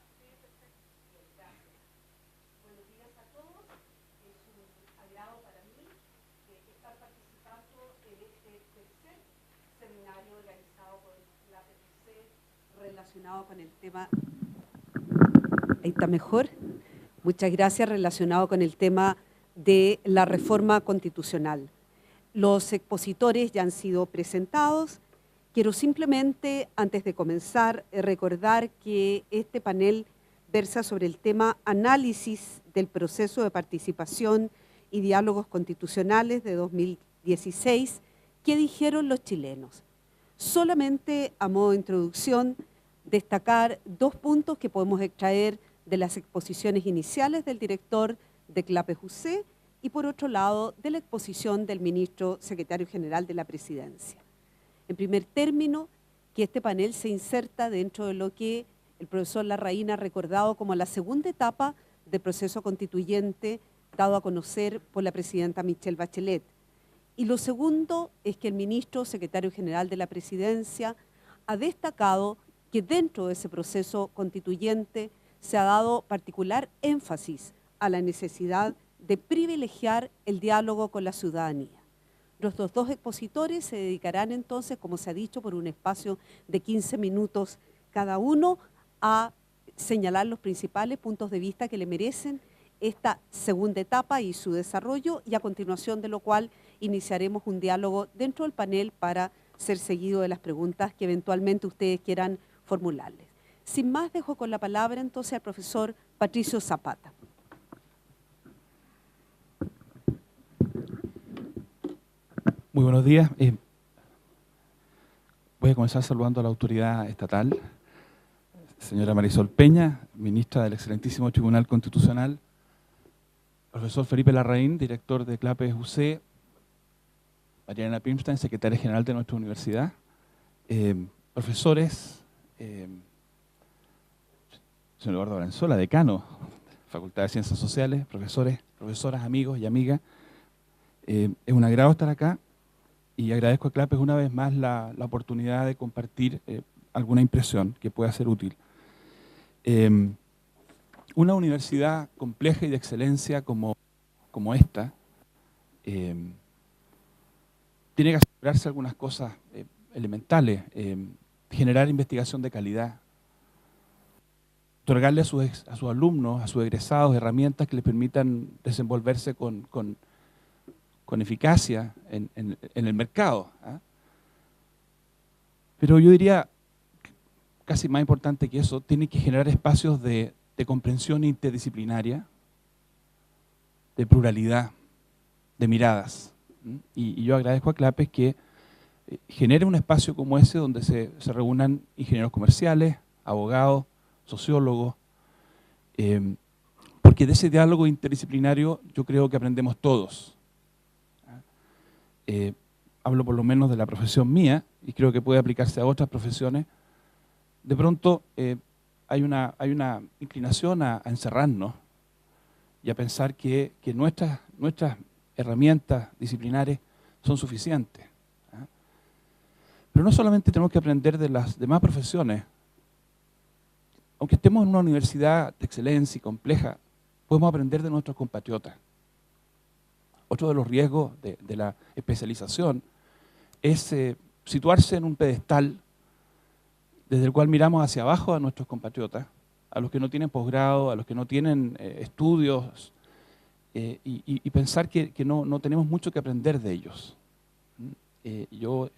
Speaker 5: seminario organizado por la PPC relacionado con el tema... Ahí está mejor. Muchas gracias, relacionado con el tema de la reforma constitucional. Los expositores ya han sido presentados. Quiero simplemente, antes de comenzar, recordar que este panel versa sobre el tema análisis del proceso de participación y diálogos constitucionales de 2016, ¿qué dijeron los chilenos? Solamente a modo de introducción, destacar 2 puntos que podemos extraer de las exposiciones iniciales del director de CLAPES-UC y por otro lado de la exposición del ministro secretario general de la Presidencia. En primer término, que este panel se inserta dentro de lo que el profesor Larraín ha recordado como la segunda etapa del proceso constituyente dado a conocer por la presidenta Michelle Bachelet. Y lo segundo es que el ministro secretario general de la Presidencia ha destacado que dentro de ese proceso constituyente se ha dado particular énfasis a la necesidad de privilegiar el diálogo con la ciudadanía. Nuestros 2 expositores se dedicarán entonces, como se ha dicho, por un espacio de 15 minutos cada uno a señalar los principales puntos de vista que le merecen esta segunda etapa y su desarrollo, y a continuación de lo cual iniciaremos un diálogo dentro del panel para ser seguido de las preguntas que eventualmente ustedes quieran formularles. Sin más, dejo con la palabra entonces al profesor Patricio Zapata.
Speaker 6: Muy buenos días. Voy a comenzar saludando a la autoridad estatal, señora Marisol Peña, ministra del excelentísimo Tribunal Constitucional, profesor Felipe Larraín, director de CLAPES-UC, Mariana Pimstein, secretaria general de nuestra universidad, profesores, señor Eduardo Valenzuela, decano, Facultad de Ciencias Sociales, profesores, profesoras, amigos y amigas. Es un agrado estar acá y agradezco a CLAPES una vez más la oportunidad de compartir alguna impresión que pueda ser útil. Una universidad compleja y de excelencia como esta tiene que asegurarse algunas cosas elementales, generar investigación de calidad, otorgarle a sus alumnos, a sus egresados, herramientas que les permitan desenvolverse con eficacia en el mercado. Pero yo diría, casi más importante que eso, tiene que generar espacios de comprensión interdisciplinaria, de pluralidad, de miradas. Y yo agradezco a CLAPES que genere un espacio como ese donde se reúnan ingenieros comerciales, abogados, sociólogos, porque de ese diálogo interdisciplinario yo creo que aprendemos todos. Hablo por lo menos de la profesión mía y creo que puede aplicarse a otras profesiones. De pronto hay una inclinación a encerrarnos y a pensar que nuestras herramientas disciplinares son suficientes. Pero no solamente tenemos que aprender de las demás profesiones. Aunque estemos en una universidad de excelencia y compleja, podemos aprender de nuestros compatriotas. Otro de los riesgos de la especialización es situarse en un pedestal desde el cual miramos hacia abajo a nuestros compatriotas, a los que no tienen posgrado, a los que no tienen estudios, y pensar que no tenemos mucho que aprender de ellos. Yo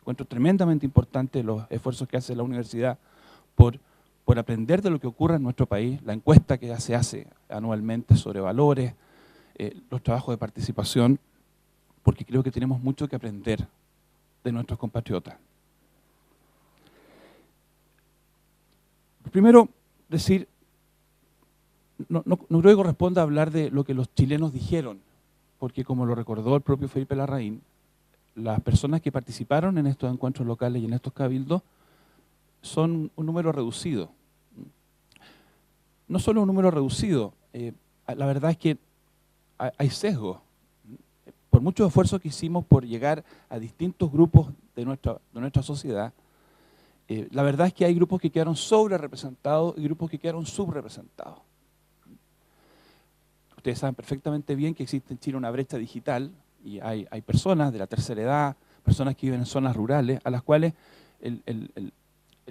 Speaker 6: encuentro tremendamente importante los esfuerzos que hace la universidad por aprender de lo que ocurre en nuestro país, la encuesta que se hace anualmente sobre valores, los trabajos de participación, porque creo que tenemos mucho que aprender de nuestros compatriotas. Primero, decir, no creo que corresponda hablar de lo que los chilenos dijeron, porque como lo recordó el propio Felipe Larraín, las personas que participaron en estos encuentros locales y en estos cabildos son un número reducido. No solo un número reducido, la verdad es que hay sesgo. Por muchos esfuerzos que hicimos por llegar a distintos grupos de nuestra sociedad, la verdad es que hay grupos que quedaron sobrerepresentados y grupos que quedaron subrepresentados. Ustedes saben perfectamente bien que existe en Chile una brecha digital y hay personas de la tercera edad, personas que viven en zonas rurales, a las cuales el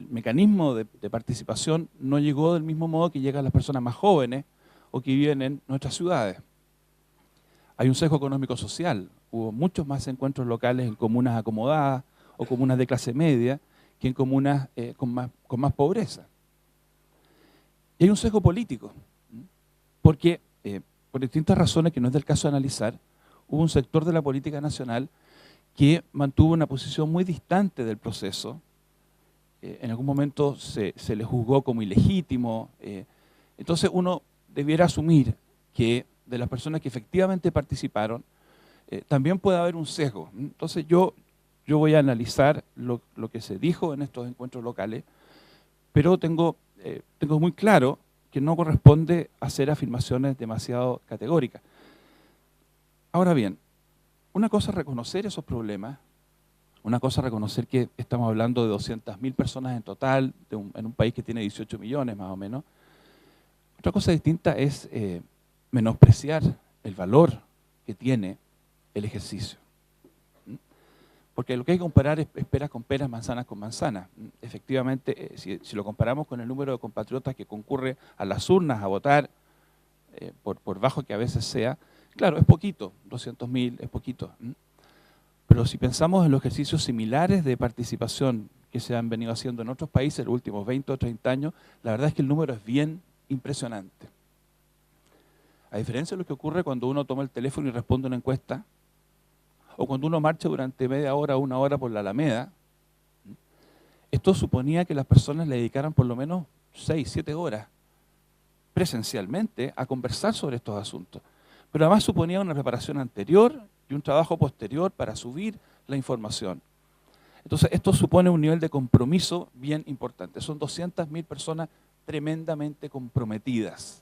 Speaker 6: mecanismo de participación no llegó del mismo modo que llegan las personas más jóvenes o que viven en nuestras ciudades. Hay un sesgo económico-social. Hubo muchos más encuentros locales en comunas acomodadas o comunas de clase media que en comunas con más pobreza. Y hay un sesgo político, porque por distintas razones que no es del caso de analizar, hubo un sector de la política nacional que mantuvo una posición muy distante del proceso. En algún momento se le juzgó como ilegítimo. Entonces uno debiera asumir que de las personas que efectivamente participaron, también puede haber un sesgo. Entonces yo voy a analizar lo que se dijo en estos encuentros locales, pero tengo muy claro que no corresponde hacer afirmaciones demasiado categóricas. Ahora bien, una cosa es reconocer esos problemas, una cosa es reconocer que estamos hablando de 200.000 personas en total, en un país que tiene 18 millones más o menos. Otra cosa distinta es menospreciar el valor que tiene el ejercicio. Porque lo que hay que comparar es peras con peras, manzanas con manzanas. Efectivamente, si lo comparamos con el número de compatriotas que concurre a las urnas a votar, por bajo que a veces sea, claro, es poquito, 200.000 es poquito. Pero si pensamos en los ejercicios similares de participación que se han venido haciendo en otros países en los últimos 20 o 30 años, la verdad es que el número es bien impresionante. A diferencia de lo que ocurre cuando uno toma el teléfono y responde una encuesta, o cuando uno marcha durante media hora o una hora por la Alameda, esto suponía que las personas le dedicaran por lo menos 6, 7 horas presencialmente a conversar sobre estos asuntos. Pero además suponía una preparación anterior y un trabajo posterior para subir la información. Entonces esto supone un nivel de compromiso bien importante. Son 200.000 personas tremendamente comprometidas.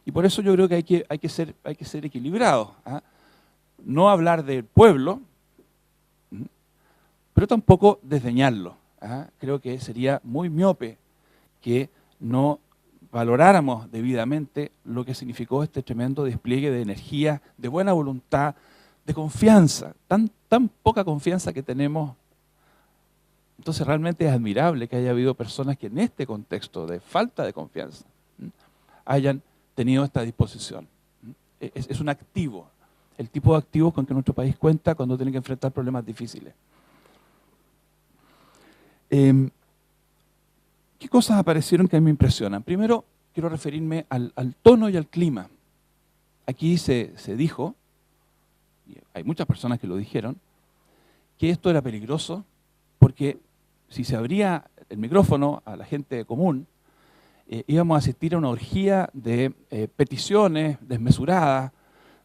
Speaker 6: Y por eso yo creo que hay que ser equilibrados. No hablar del pueblo, pero tampoco desdeñarlo. Creo que sería muy miope que no valoráramos debidamente lo que significó este tremendo despliegue de energía, de buena voluntad, de confianza, tan poca confianza que tenemos. Entonces realmente es admirable que haya habido personas que en este contexto de falta de confianza hayan tenido esta disposición. Es un activo, el tipo de activos con que nuestro país cuenta cuando tiene que enfrentar problemas difíciles. ¿Qué cosas aparecieron que a mí me impresionan? Primero, quiero referirme al tono y al clima. Aquí se dijo, y hay muchas personas que lo dijeron, que esto era peligroso porque si se abría el micrófono a la gente común, íbamos a asistir a una orgía de peticiones desmesuradas,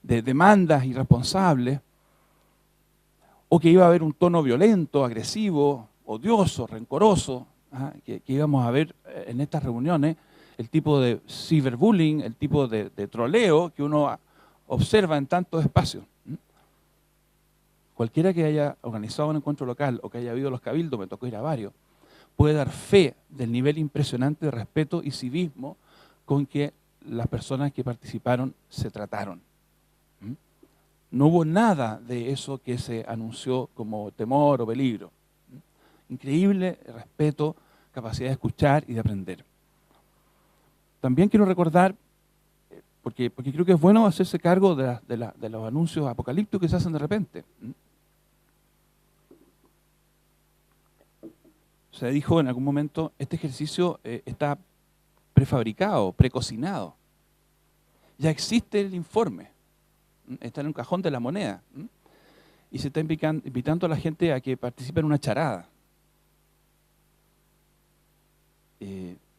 Speaker 6: de demandas irresponsables, o que iba a haber un tono violento, agresivo, odioso, rencoroso, que íbamos a ver en estas reuniones, el tipo de ciberbullying, el tipo de troleo que uno observa en tantos espacios. Cualquiera que haya organizado un encuentro local o que haya habido los cabildos, me tocó ir a varios, puede dar fe del nivel impresionante de respeto y civismo con que las personas que participaron se trataron. No hubo nada de eso que se anunció como temor o peligro. Increíble respeto, capacidad de escuchar y de aprender. También quiero recordar, porque creo que es bueno hacerse cargo de los anuncios apocalípticos que se hacen de repente. Se dijo en algún momento, este ejercicio está prefabricado, precocinado. Ya existe el informe, está en un cajón de la moneda. Y se está invitando a la gente a que participe en una charada.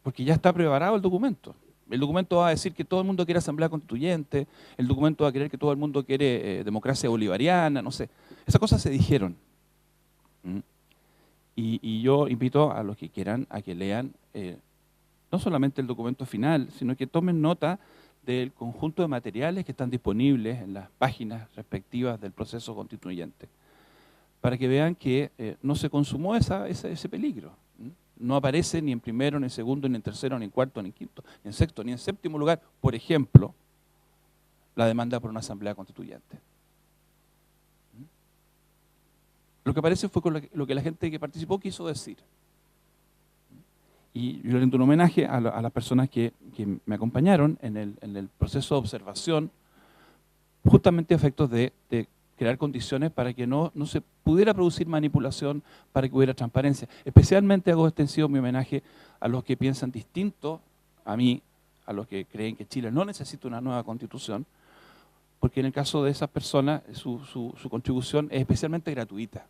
Speaker 6: Porque ya está preparado el documento. El documento va a decir que todo el mundo quiere asamblea constituyente, el documento va a querer que todo el mundo quiere democracia bolivariana, no sé. Esas cosas se dijeron. Y yo invito a los que quieran a que lean no solamente el documento final, sino que tomen nota del conjunto de materiales que están disponibles en las páginas respectivas del proceso constituyente, para que vean que no se consumó ese peligro. No aparece ni en primero, ni en segundo, ni en tercero, ni en cuarto, ni en quinto, ni en sexto, ni en séptimo lugar, por ejemplo, la demanda por una asamblea constituyente. Lo que parece fue con lo que la gente que participó quiso decir. Y yo le rindo un homenaje a las personas que me acompañaron en el proceso de observación, justamente a efectos de crear condiciones para que no se pudiera producir manipulación, para que hubiera transparencia. Especialmente hago extensivo mi homenaje a los que piensan distinto a mí, a los que creen que Chile no necesita una nueva constitución, porque en el caso de esas personas su contribución es especialmente gratuita.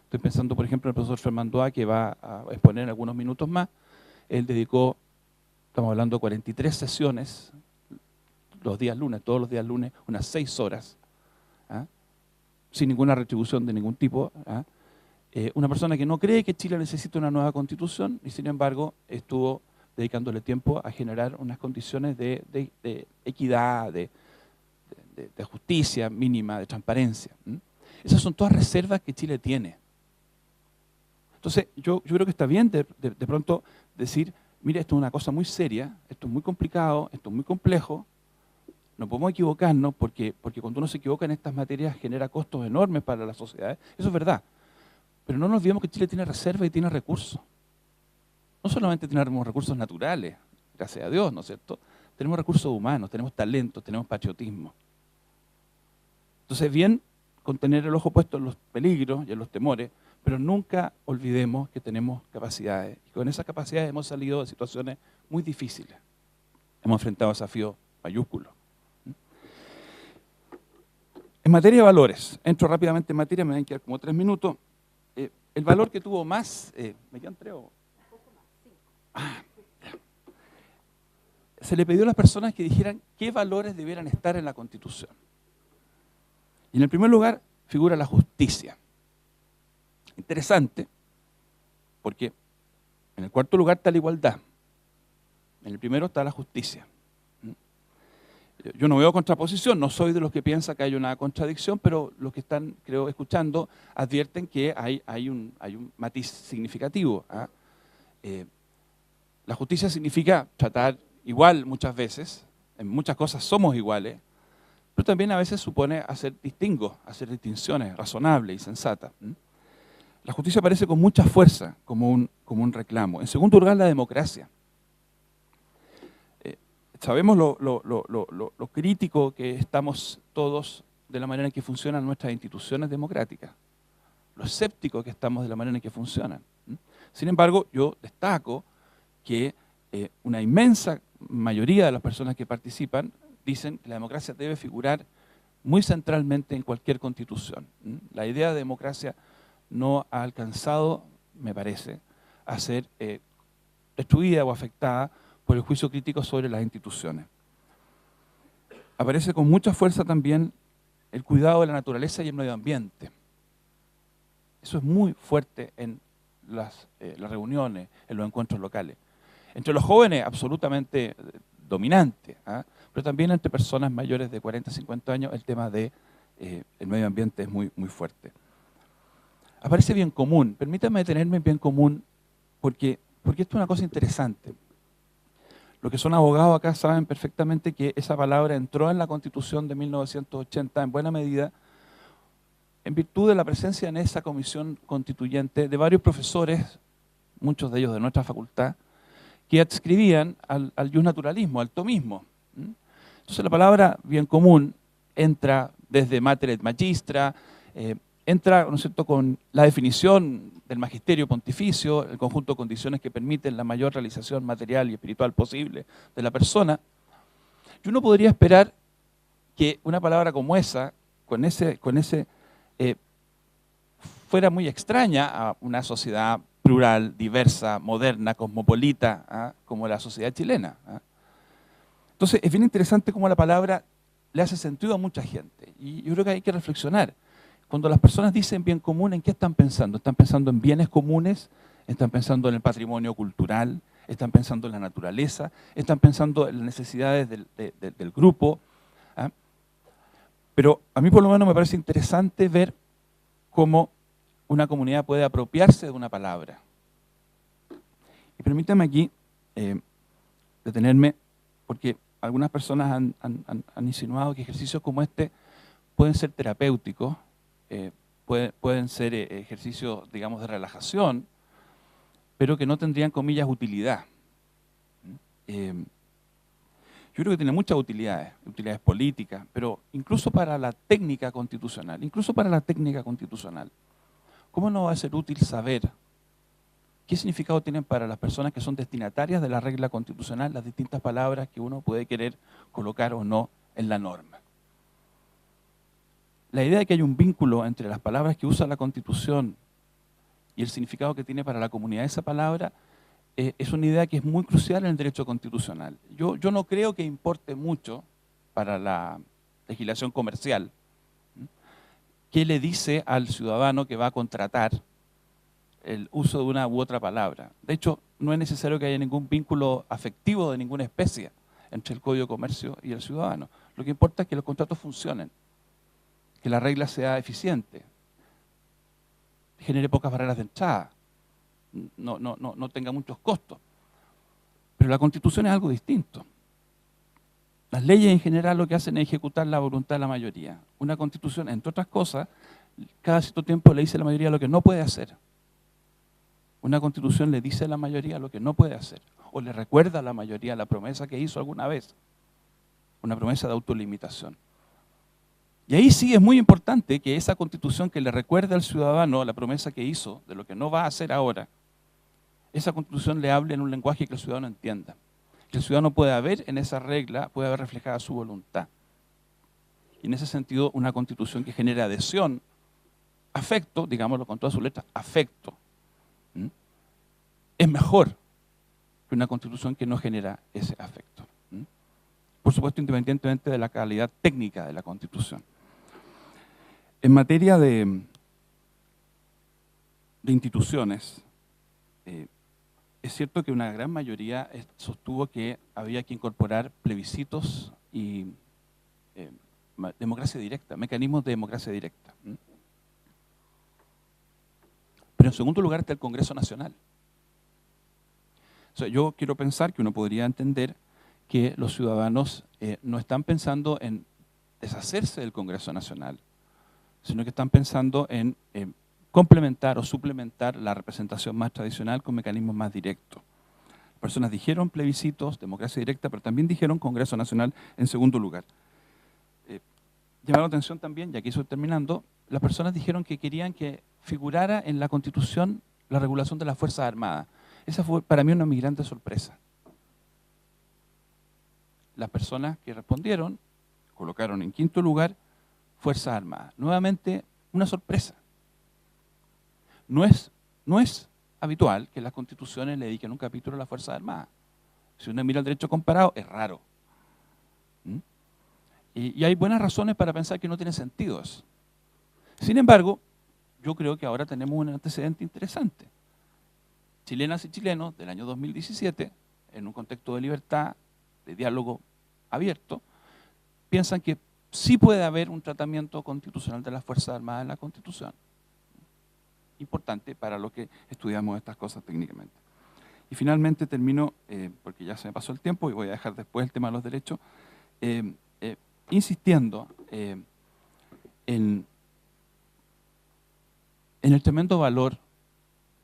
Speaker 6: Estoy pensando, por ejemplo, en el profesor Fernando A., que va a exponer en algunos minutos más. Él dedicó, estamos hablando de 43 sesiones, los días lunes, todos los días lunes, unas 6 horas, sin ninguna retribución de ningún tipo. Una persona que no cree que Chile necesita una nueva constitución y, sin embargo, estuvo dedicándole tiempo a generar unas condiciones de equidad, de justicia mínima, de transparencia. Esas son todas reservas que Chile tiene. Entonces, yo creo que está bien de pronto decir, mire, esto es una cosa muy seria, esto es muy complicado, esto es muy complejo, no podemos equivocarnos porque cuando uno se equivoca en estas materias genera costos enormes para las sociedades, eso es verdad. Pero no nos olvidemos que Chile tiene reservas y tiene recursos. No solamente tenemos recursos naturales, gracias a Dios, ¿no es cierto? Tenemos recursos humanos, tenemos talento, tenemos patriotismo. Entonces, bien con tener el ojo puesto en los peligros y en los temores, pero nunca olvidemos que tenemos capacidades. Y con esas capacidades hemos salido de situaciones muy difíciles. Hemos enfrentado desafíos mayúsculos. En materia de valores, entro rápidamente en materia, me van a quedar como 3 minutos. El valor que tuvo más, ¿me quedan 3 o? Se le pidió a las personas que dijeran qué valores debieran estar en la Constitución. Y en el primer lugar figura la justicia. Interesante, porque en el cuarto lugar está la igualdad. En el primero está la justicia. Yo no veo contraposición, no soy de los que piensan que hay una contradicción, pero los que están, creo, escuchando advierten que hay un matiz significativo. La justicia significa tratar igual muchas veces, en muchas cosas somos iguales, pero también a veces supone hacer distingos, hacer distinciones razonables y sensatas. La justicia aparece con mucha fuerza como un reclamo. En segundo lugar, la democracia. Sabemos lo crítico que estamos todos de la manera en que funcionan nuestras instituciones democráticas, lo escépticos que estamos de la manera en que funcionan. Sin embargo, yo destaco que una inmensa mayoría de las personas que participan dicen que la democracia debe figurar muy centralmente en cualquier constitución. La idea de democracia no ha alcanzado, me parece, a ser destruida o afectada por el juicio crítico sobre las instituciones. Aparece con mucha fuerza también el cuidado de la naturaleza y el medio ambiente. Eso es muy fuerte en las reuniones, en los encuentros locales. Entre los jóvenes, absolutamente dominante, pero también entre personas mayores de 40, 50 años, el tema del medio ambiente es muy, muy fuerte. Aparece bien común. Permítanme detenerme en bien común, porque esto es una cosa interesante. Los que son abogados acá saben perfectamente que esa palabra entró en la Constitución de 1980 en buena medida en virtud de la presencia en esa comisión constituyente de varios profesores, muchos de ellos de nuestra facultad, que adscribían al justnaturalismo, al tomismo. Entonces la palabra bien común entra desde mater et magistra, entra, ¿no es cierto?, con la definición del magisterio pontificio, el conjunto de condiciones que permiten la mayor realización material y espiritual posible de la persona. Y uno podría esperar que una palabra como esa, con ese fuera muy extraña a una sociedad plural, diversa, moderna, cosmopolita, como la sociedad chilena. Entonces es bien interesante cómo la palabra le hace sentido a mucha gente. Y yo creo que hay que reflexionar. Cuando las personas dicen bien común, ¿en qué están pensando? ¿Están pensando en bienes comunes? ¿Están pensando en el patrimonio cultural? ¿Están pensando en la naturaleza? ¿Están pensando en las necesidades del grupo? Pero a mí por lo menos me parece interesante ver cómo una comunidad puede apropiarse de una palabra. Y permítame aquí detenerme, porque algunas personas han insinuado que ejercicios como este pueden ser terapéuticos pueden ser ejercicios, digamos, de relajación, pero que no tendrían, comillas, utilidad. Yo creo que tiene muchas utilidades, utilidades políticas, pero incluso para la técnica constitucional, ¿cómo no va a ser útil saber qué significado tienen para las personas que son destinatarias de la regla constitucional las distintas palabras que uno puede querer colocar o no en la norma? La idea de que hay un vínculo entre las palabras que usa la Constitución y el significado que tiene para la comunidad esa palabra es una idea que es muy crucial en el derecho constitucional. Yo no creo que importe mucho para la legislación comercial qué le dice al ciudadano que va a contratar el uso de una u otra palabra. De hecho, no es necesario que haya ningún vínculo afectivo de ninguna especie entre el Código de Comercio y el ciudadano. Lo que importa es que los contratos funcionen, que la regla sea eficiente, genere pocas barreras de entrada, no tenga muchos costos. Pero la Constitución es algo distinto. Las leyes en general lo que hacen es ejecutar la voluntad de la mayoría. Una Constitución, entre otras cosas, cada cierto tiempo le dice a la mayoría lo que no puede hacer. Una Constitución le dice a la mayoría lo que no puede hacer, o le recuerda a la mayoría la promesa que hizo alguna vez, una promesa de autolimitación. Y ahí sí es muy importante que esa Constitución que le recuerde al ciudadano la promesa que hizo de lo que no va a hacer ahora, esa Constitución le hable en un lenguaje que el ciudadano entienda, que el ciudadano pueda ver en esa regla, pueda ver reflejada su voluntad. Y en ese sentido, una Constitución que genere adhesión, afecto, digámoslo con todas sus letras, afecto, es mejor que una Constitución que no genera ese afecto. Por supuesto, independientemente de la calidad técnica de la Constitución. En materia de instituciones, es cierto que una gran mayoría sostuvo que había que incorporar plebiscitos y democracia directa, mecanismos de democracia directa. Pero en segundo lugar está el Congreso Nacional. O sea, yo quiero pensar que uno podría entender que los ciudadanos no están pensando en deshacerse del Congreso Nacional, sino que están pensando en complementar o suplementar la representación más tradicional con mecanismos más directos. Las personas dijeron plebiscitos, democracia directa, pero también dijeron Congreso Nacional en segundo lugar. Llamaron la atención también, ya que estoy terminando, las personas dijeron que querían que figurara en la Constitución la regulación de las Fuerzas Armadas. Esa fue para mí una muy grande sorpresa. Las personas que respondieron colocaron en quinto lugar Fuerzas Armadas. Nuevamente, una sorpresa. No es habitual que las constituciones le dediquen un capítulo a las Fuerzas Armadas. Si uno mira el derecho comparado, es raro. Y hay buenas razones para pensar que no tiene sentido eso. Sin embargo, yo creo que ahora tenemos un antecedente interesante. Chilenas y chilenos del año 2017, en un contexto de libertad, de diálogo abierto, piensan que sí puede haber un tratamiento constitucional de las Fuerzas Armadas en la Constitución. Importante para los que estudiamos estas cosas técnicamente. Y finalmente termino, porque ya se me pasó el tiempo y voy a dejar después el tema de los derechos, insistiendo en el tremendo valor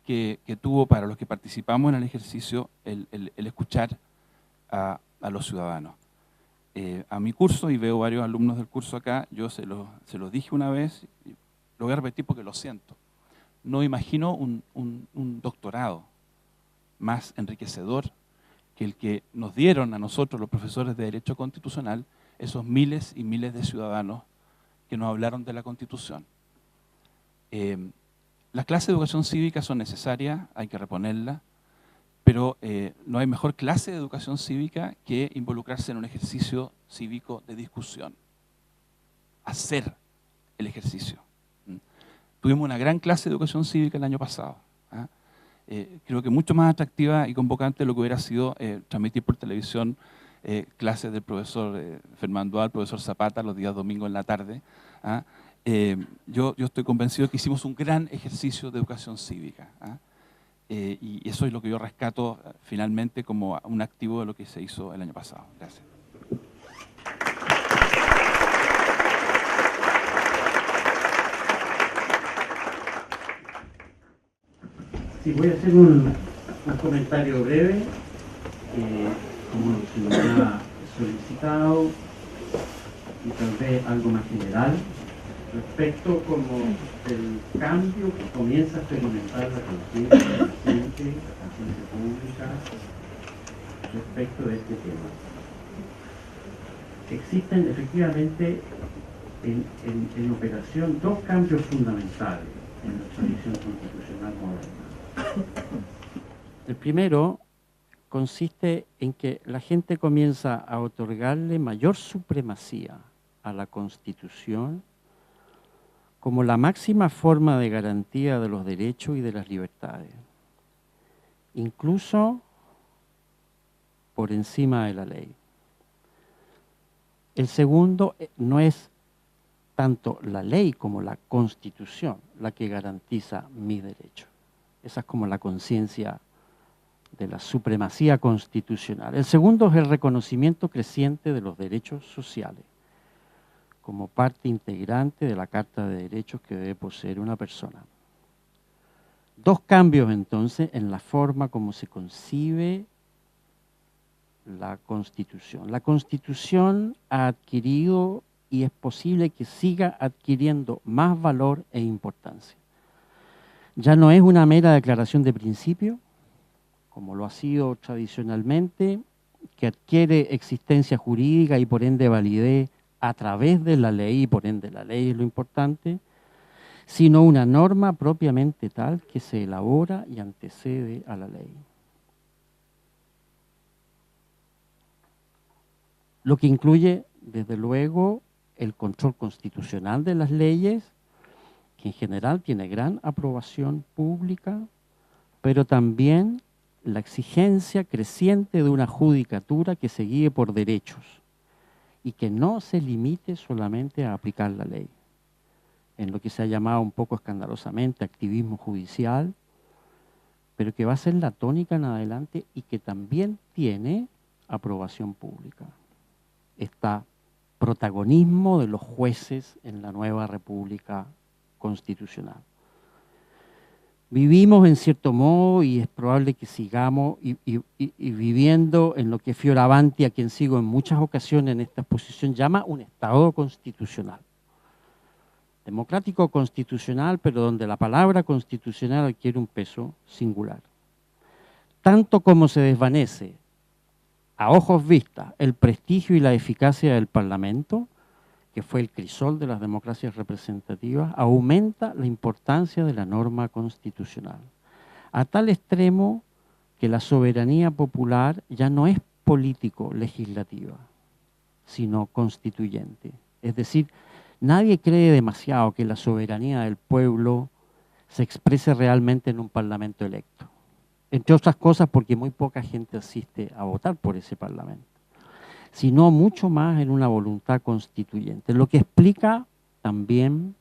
Speaker 6: que tuvo para los que participamos en el ejercicio el escuchar a los ciudadanos. A mi curso, y veo varios alumnos del curso acá, yo se los dije una vez, y lo voy a repetir porque lo siento. No imagino un doctorado más enriquecedor que el que nos dieron a nosotros, los profesores de Derecho Constitucional, esos miles y miles de ciudadanos que nos hablaron de la Constitución. Las clases de educación cívica son necesarias, hay que reponerlas, pero no hay mejor clase de educación cívica que involucrarse en un ejercicio cívico de discusión. Hacer el ejercicio. Tuvimos una gran clase de educación cívica el año pasado. Creo que mucho más atractiva y convocante de lo que hubiera sido transmitir por televisión clases del profesor Fernando Al, profesor Zapata, los días domingos en la tarde. Yo estoy convencido que hicimos un gran ejercicio de educación cívica. Y eso es lo que yo rescato finalmente como un activo de lo que se hizo el año pasado. Gracias.
Speaker 7: Sí, voy a hacer un comentario breve, como se nos ha solicitado, y tal vez algo más general, respecto como del cambio que comienza a experimentar la conciencia de la gente, la conciencia pública, respecto de este tema. Existen efectivamente en operación dos cambios fundamentales en la tradición constitucional moderna. El primero consiste en que la gente comienza a otorgarle mayor supremacía a la Constitución como la máxima forma de garantía de los derechos y de las libertades, incluso por encima de la ley. El segundo no es tanto la ley como la Constitución la que garantiza mis derechos. Esa es como la conciencia de la supremacía constitucional. El segundo es el reconocimiento creciente de los derechos sociales como parte integrante de la Carta de Derechos que debe poseer una persona. Dos cambios entonces en la forma como se concibe la Constitución. La Constitución ha adquirido y es posible que siga adquiriendo más valor e importancia. Ya no es una mera declaración de principio, como lo ha sido tradicionalmente, que adquiere existencia jurídica y por ende validez a través de la ley, y por ende la ley es lo importante, sino una norma propiamente tal que se elabora y antecede a la ley. Lo que incluye, desde luego, el control constitucional de las leyes, que en general tiene gran aprobación pública, pero también la exigencia creciente de una judicatura que se guíe por derechos y que no se limite solamente a aplicar la ley, en lo que se ha llamado un poco escandalosamente activismo judicial, pero que va a ser la tónica en adelante y que también tiene aprobación pública. Está protagonismo de los jueces en la nueva República Constitucional. Vivimos en cierto modo, y es probable que sigamos y viviendo en lo que Fioravanti, a quien sigo en muchas ocasiones en esta exposición, llama un Estado constitucional. Democrático constitucional, pero donde la palabra constitucional adquiere un peso singular. Tanto como se desvanece a ojos vistas el prestigio y la eficacia del Parlamento, que fue el crisol de las democracias representativas, aumenta la importancia de la norma constitucional, a tal extremo que la soberanía popular ya no es político-legislativa, sino constituyente. Es decir, nadie cree demasiado que la soberanía del pueblo se exprese realmente en un parlamento electo, entre otras cosas porque muy poca gente asiste a votar por ese parlamento, sino mucho más en una voluntad constituyente, lo que explica también,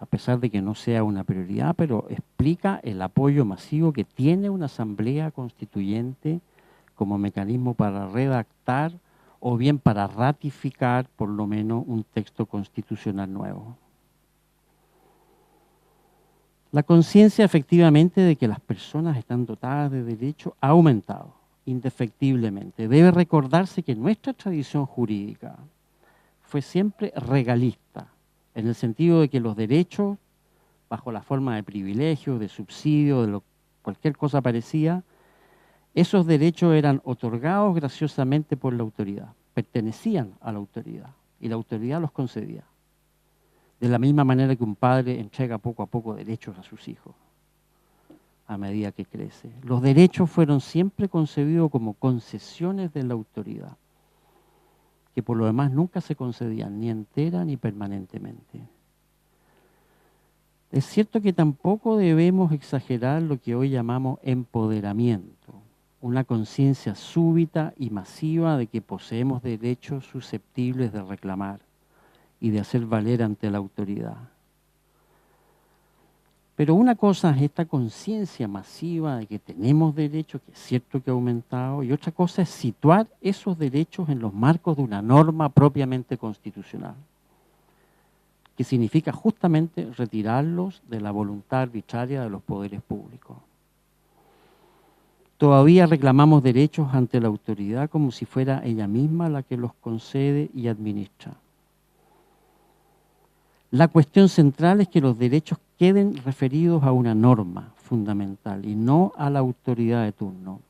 Speaker 7: a pesar de que no sea una prioridad, pero explica el apoyo masivo que tiene una asamblea constituyente como mecanismo para redactar o bien para ratificar por lo menos un texto constitucional nuevo. La conciencia efectivamente de que las personas están dotadas de derechos ha aumentado indefectiblemente. Debe recordarse que nuestra tradición jurídica fue siempre regalista, en el sentido de que los derechos, bajo la forma de privilegios, de subsidios, de cualquier cosa parecida, esos derechos eran otorgados graciosamente por la autoridad, pertenecían a la autoridad y la autoridad los concedía. De la misma manera que un padre entrega poco a poco derechos a sus hijos a medida que crece. Los derechos fueron siempre concebidos como concesiones de la autoridad, que por lo demás nunca se concedían ni entera ni permanentemente. Es cierto que tampoco debemos exagerar lo que hoy llamamos empoderamiento, una conciencia súbita y masiva de que poseemos derechos susceptibles de reclamar y de hacer valer ante la autoridad. Pero una cosa es esta conciencia masiva de que tenemos derechos, que es cierto que ha aumentado, y otra cosa es situar esos derechos en los marcos de una norma propiamente constitucional, que significa justamente retirarlos de la voluntad arbitraria de los poderes públicos, Todavía reclamamos derechos ante la autoridad como si fuera ella misma la que los concede y administra. La cuestión central es que los derechos queden referidos a una norma fundamental y no a la autoridad de turno,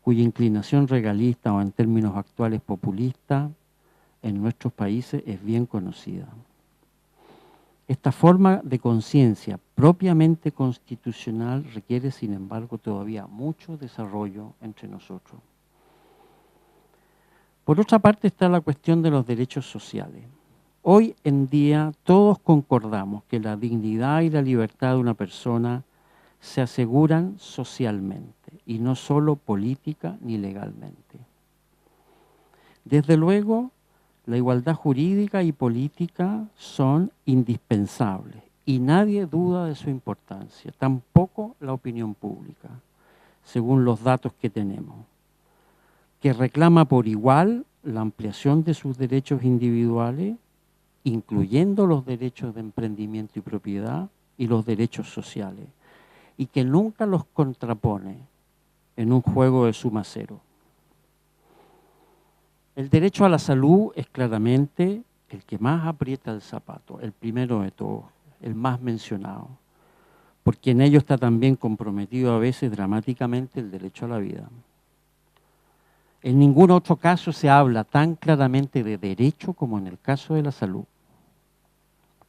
Speaker 7: cuya inclinación regalista o en términos actuales populista en nuestros países es bien conocida. Esta forma de conciencia propiamente constitucional requiere, sin embargo, todavía mucho desarrollo entre nosotros. Por otra parte está la cuestión de los derechos sociales. Hoy en día todos concordamos que la dignidad y la libertad de una persona se aseguran socialmente y no solo política ni legalmente. Desde luego, la igualdad jurídica y política son indispensables y nadie duda de su importancia, tampoco la opinión pública, según los datos que tenemos, que reclama por igual la ampliación de sus derechos individuales, incluyendo los derechos de emprendimiento y propiedad y los derechos sociales, y que nunca los contrapone en un juego de suma cero. El derecho a la salud es claramente el que más aprieta el zapato, el primero de todos, el más mencionado, porque en ello está también comprometido a veces dramáticamente el derecho a la vida. En ningún otro caso se habla tan claramente de derecho como en el caso de la salud,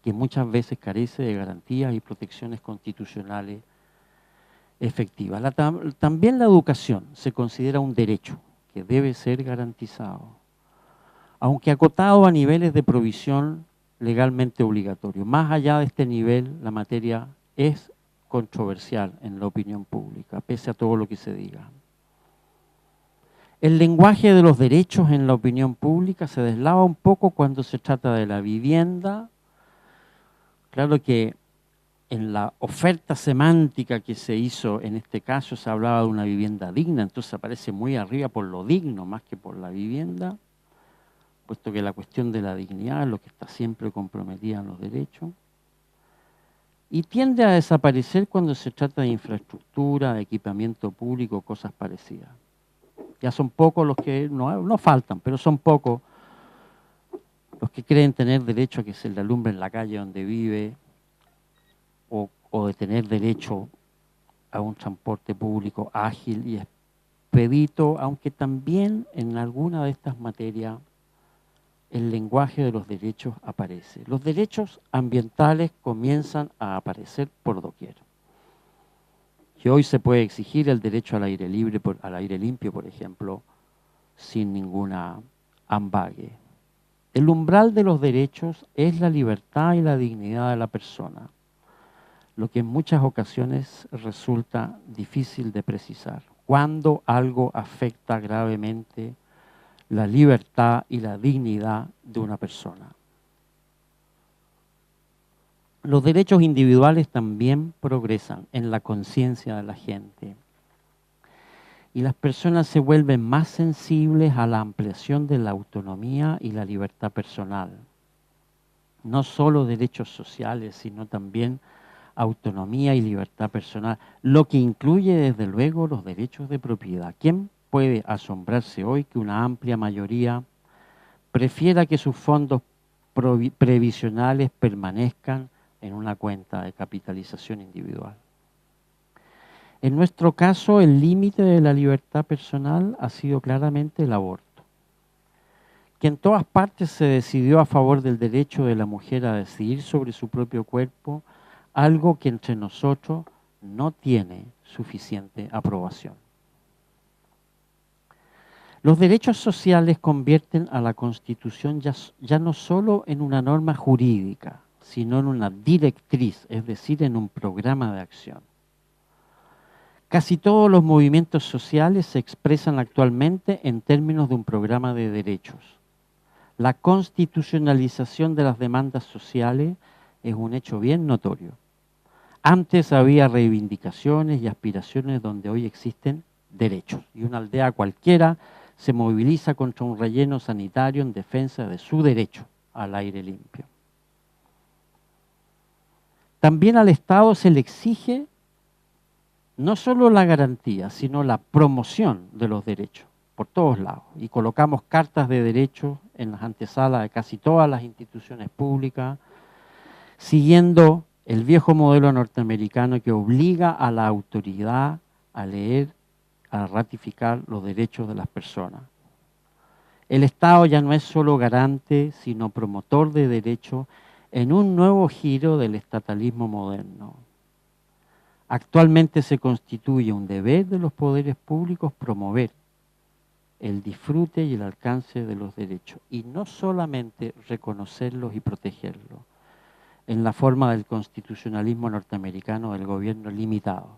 Speaker 7: que muchas veces carece de garantías y protecciones constitucionales efectivas. También la educación se considera un derecho que debe ser garantizado, aunque acotado a niveles de provisión legalmente obligatorio. Más allá de este nivel, la materia es controversial en la opinión pública, pese a todo lo que se diga. El lenguaje de los derechos en la opinión pública se deslava un poco cuando se trata de la vivienda. Claro que en la oferta semántica que se hizo en este caso se hablaba de una vivienda digna, entonces aparece muy arriba por lo digno más que por la vivienda, puesto que la cuestión de la dignidad es lo que está siempre comprometida en los derechos. Y tiende a desaparecer cuando se trata de infraestructura, de equipamiento público, cosas parecidas. Ya son pocos los que, no faltan, pero son pocos los que creen tener derecho a que se le alumbre en la calle donde vive, o de tener derecho a un transporte público ágil y expedito, aunque también en alguna de estas materias el lenguaje de los derechos aparece. Los derechos ambientales comienzan a aparecer por doquier. Que hoy se puede exigir el derecho al aire libre, al aire limpio, por ejemplo, sin ninguna ambague. El umbral de los derechos es la libertad y la dignidad de la persona, lo que en muchas ocasiones resulta difícil de precisar. Cuando algo afecta gravemente la libertad y la dignidad de una persona. Los derechos individuales también progresan en la conciencia de la gente. Y las personas se vuelven más sensibles a la ampliación de la autonomía y la libertad personal. No solo derechos sociales, sino también autonomía y libertad personal, lo que incluye desde luego los derechos de propiedad. ¿Quién puede asombrarse hoy que una amplia mayoría prefiera que sus fondos previsionales permanezcan en una cuenta de capitalización individual? En nuestro caso, el límite de la libertad personal ha sido claramente el aborto, que en todas partes se decidió a favor del derecho de la mujer a decidir sobre su propio cuerpo, algo que entre nosotros no tiene suficiente aprobación. Los derechos sociales convierten a la Constitución ya no solo en una norma jurídica, sino en una directriz, es decir, en un programa de acción. Casi todos los movimientos sociales se expresan actualmente en términos de un programa de derechos. La constitucionalización de las demandas sociales es un hecho bien notorio. Antes había reivindicaciones y aspiraciones donde hoy existen derechos. Y una aldea cualquiera se moviliza contra un relleno sanitario en defensa de su derecho al aire limpio. También al Estado se le exige no solo la garantía, sino la promoción de los derechos por todos lados. Y colocamos cartas de derechos en las antesalas de casi todas las instituciones públicas, siguiendo el viejo modelo norteamericano que obliga a la autoridad a leer, a ratificar los derechos de las personas. El Estado ya no es solo garante, sino promotor de derechos en un nuevo giro del estatalismo moderno. Actualmente se constituye un deber de los poderes públicos promover el disfrute y el alcance de los derechos, y no solamente reconocerlos y protegerlos, en la forma del constitucionalismo norteamericano del gobierno limitado,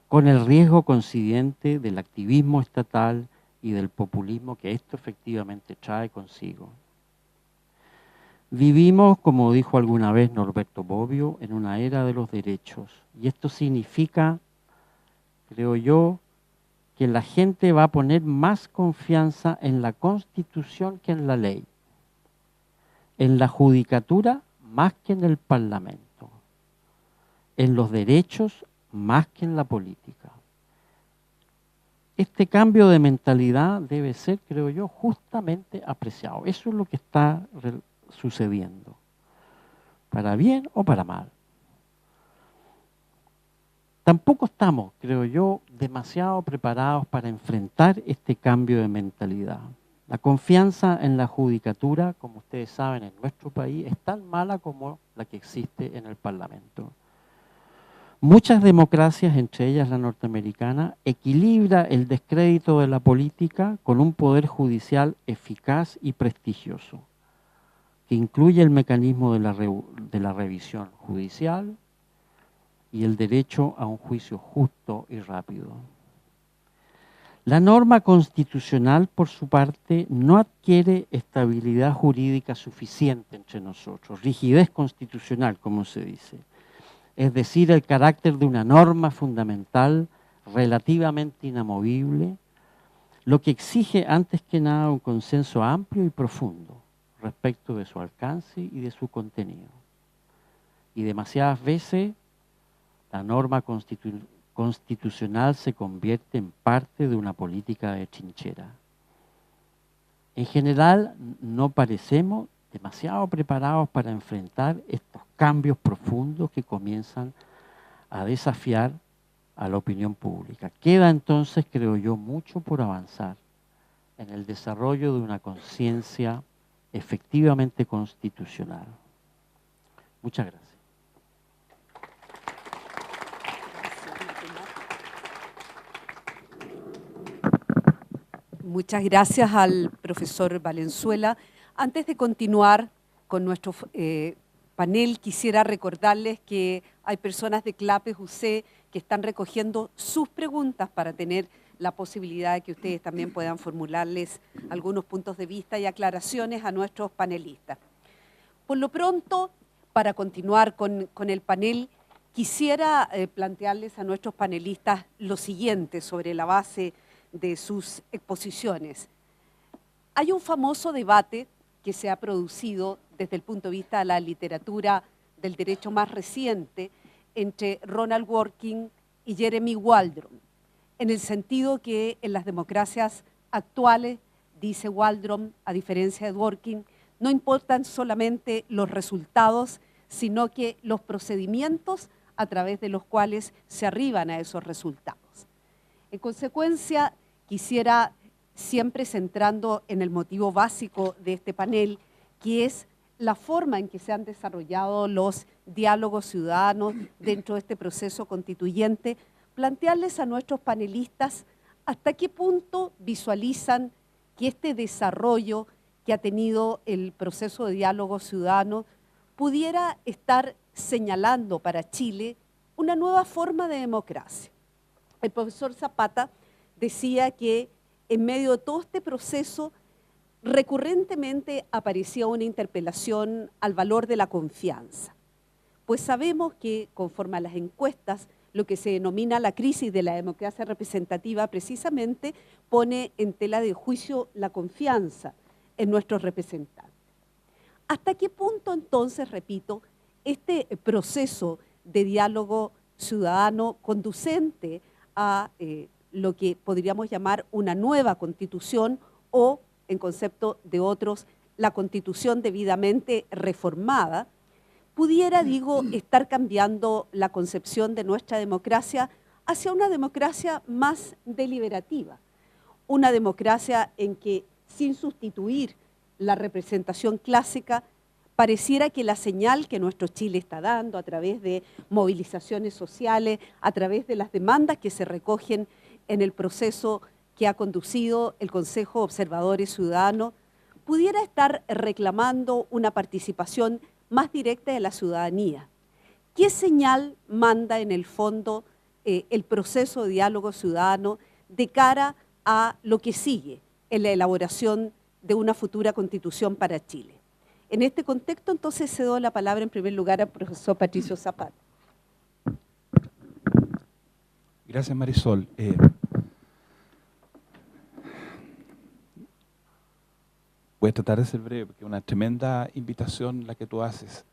Speaker 7: con el riesgo consiguiente del activismo estatal y del populismo que esto efectivamente trae consigo. Vivimos, como dijo alguna vez Norberto Bobbio, en una era de los derechos, y esto significa, creo yo, que la gente va a poner más confianza en la Constitución que en la ley, en la judicatura más que en el Parlamento, en los derechos más que en la política. Este cambio de mentalidad debe ser, creo yo, justamente apreciado. Eso es lo que está sucediendo, para bien o para mal. Tampoco estamos, creo yo, demasiado preparados para enfrentar este cambio de mentalidad. La confianza en la judicatura, como ustedes saben, en nuestro país es tan mala como la que existe en el Parlamento. Muchas democracias, entre ellas la norteamericana, equilibra el descrédito de la política con un poder judicial eficaz y prestigioso, que incluye el mecanismo de la revisión judicial y el derecho a un juicio justo y rápido. La norma constitucional, por su parte, no adquiere estabilidad jurídica suficiente entre nosotros, rigidez constitucional, como se dice. Es decir, el carácter de una norma fundamental relativamente inamovible, lo que exige antes que nada un consenso amplio y profundo respecto de su alcance y de su contenido. Y demasiadas veces la norma constitucional se convierte en parte de una política de trinchera. En general, no parecemos demasiado preparados para enfrentar estos cambios profundos que comienzan a desafiar a la opinión pública. Queda entonces, creo yo, mucho por avanzar en el desarrollo de una conciencia efectivamente constitucional. Muchas gracias.
Speaker 5: Muchas gracias al profesor Valenzuela. Antes de continuar con nuestro panel, quisiera recordarles que hay personas de CLAPES UC que están recogiendo sus preguntas para tener la posibilidad de que ustedes también puedan formularles algunos puntos de vista y aclaraciones a nuestros panelistas. Por lo pronto, para continuar con el panel, quisiera plantearles a nuestros panelistas lo siguiente sobre la base de sus exposiciones. Hay un famoso debate que se ha producido desde el punto de vista de la literatura del derecho más reciente entre Ronald Dworkin y Jeremy Waldron, en el sentido que en las democracias actuales, dice Waldron, a diferencia de Dworkin, no importan solamente los resultados, sino que los procedimientos a través de los cuales se arriban a esos resultados. En consecuencia, quisiera, siempre centrando en el motivo básico de este panel, que es la forma en que se han desarrollado los diálogos ciudadanos dentro de este proceso constituyente, plantearles a nuestros panelistas hasta qué punto visualizan que este desarrollo que ha tenido el proceso de diálogo ciudadano pudiera estar señalando para Chile una nueva forma de democracia. El profesor Zapata decía que en medio de todo este proceso recurrentemente aparecía una interpelación al valor de la confianza, pues sabemos que conforme a las encuestas, lo que se denomina la crisis de la democracia representativa precisamente pone en tela de juicio la confianza en nuestros representantes. ¿Hasta qué punto entonces, repito, este proceso de diálogo ciudadano conducente a lo que podríamos llamar una nueva constitución o, en concepto de otros, la constitución debidamente reformada, pudiera, digo, estar cambiando la concepción de nuestra democracia hacia una democracia más deliberativa, una democracia en que, sin sustituir la representación clásica, pareciera que la señal que nuestro Chile está dando a través de movilizaciones sociales, a través de las demandas que se recogen en el proceso que ha conducido el Consejo de Observadores Ciudadanos, pudiera estar reclamando una participación más directa de la ciudadanía. ¿Qué señal manda en el fondo el proceso de diálogo ciudadano de cara a lo que sigue en la elaboración de una futura constitución para Chile? En este contexto, entonces, cedo la palabra en primer lugar al profesor Patricio Zapata.
Speaker 6: Gracias, Marisol. Voy a tratar de ser breve, porque es una tremenda invitación la que tú haces.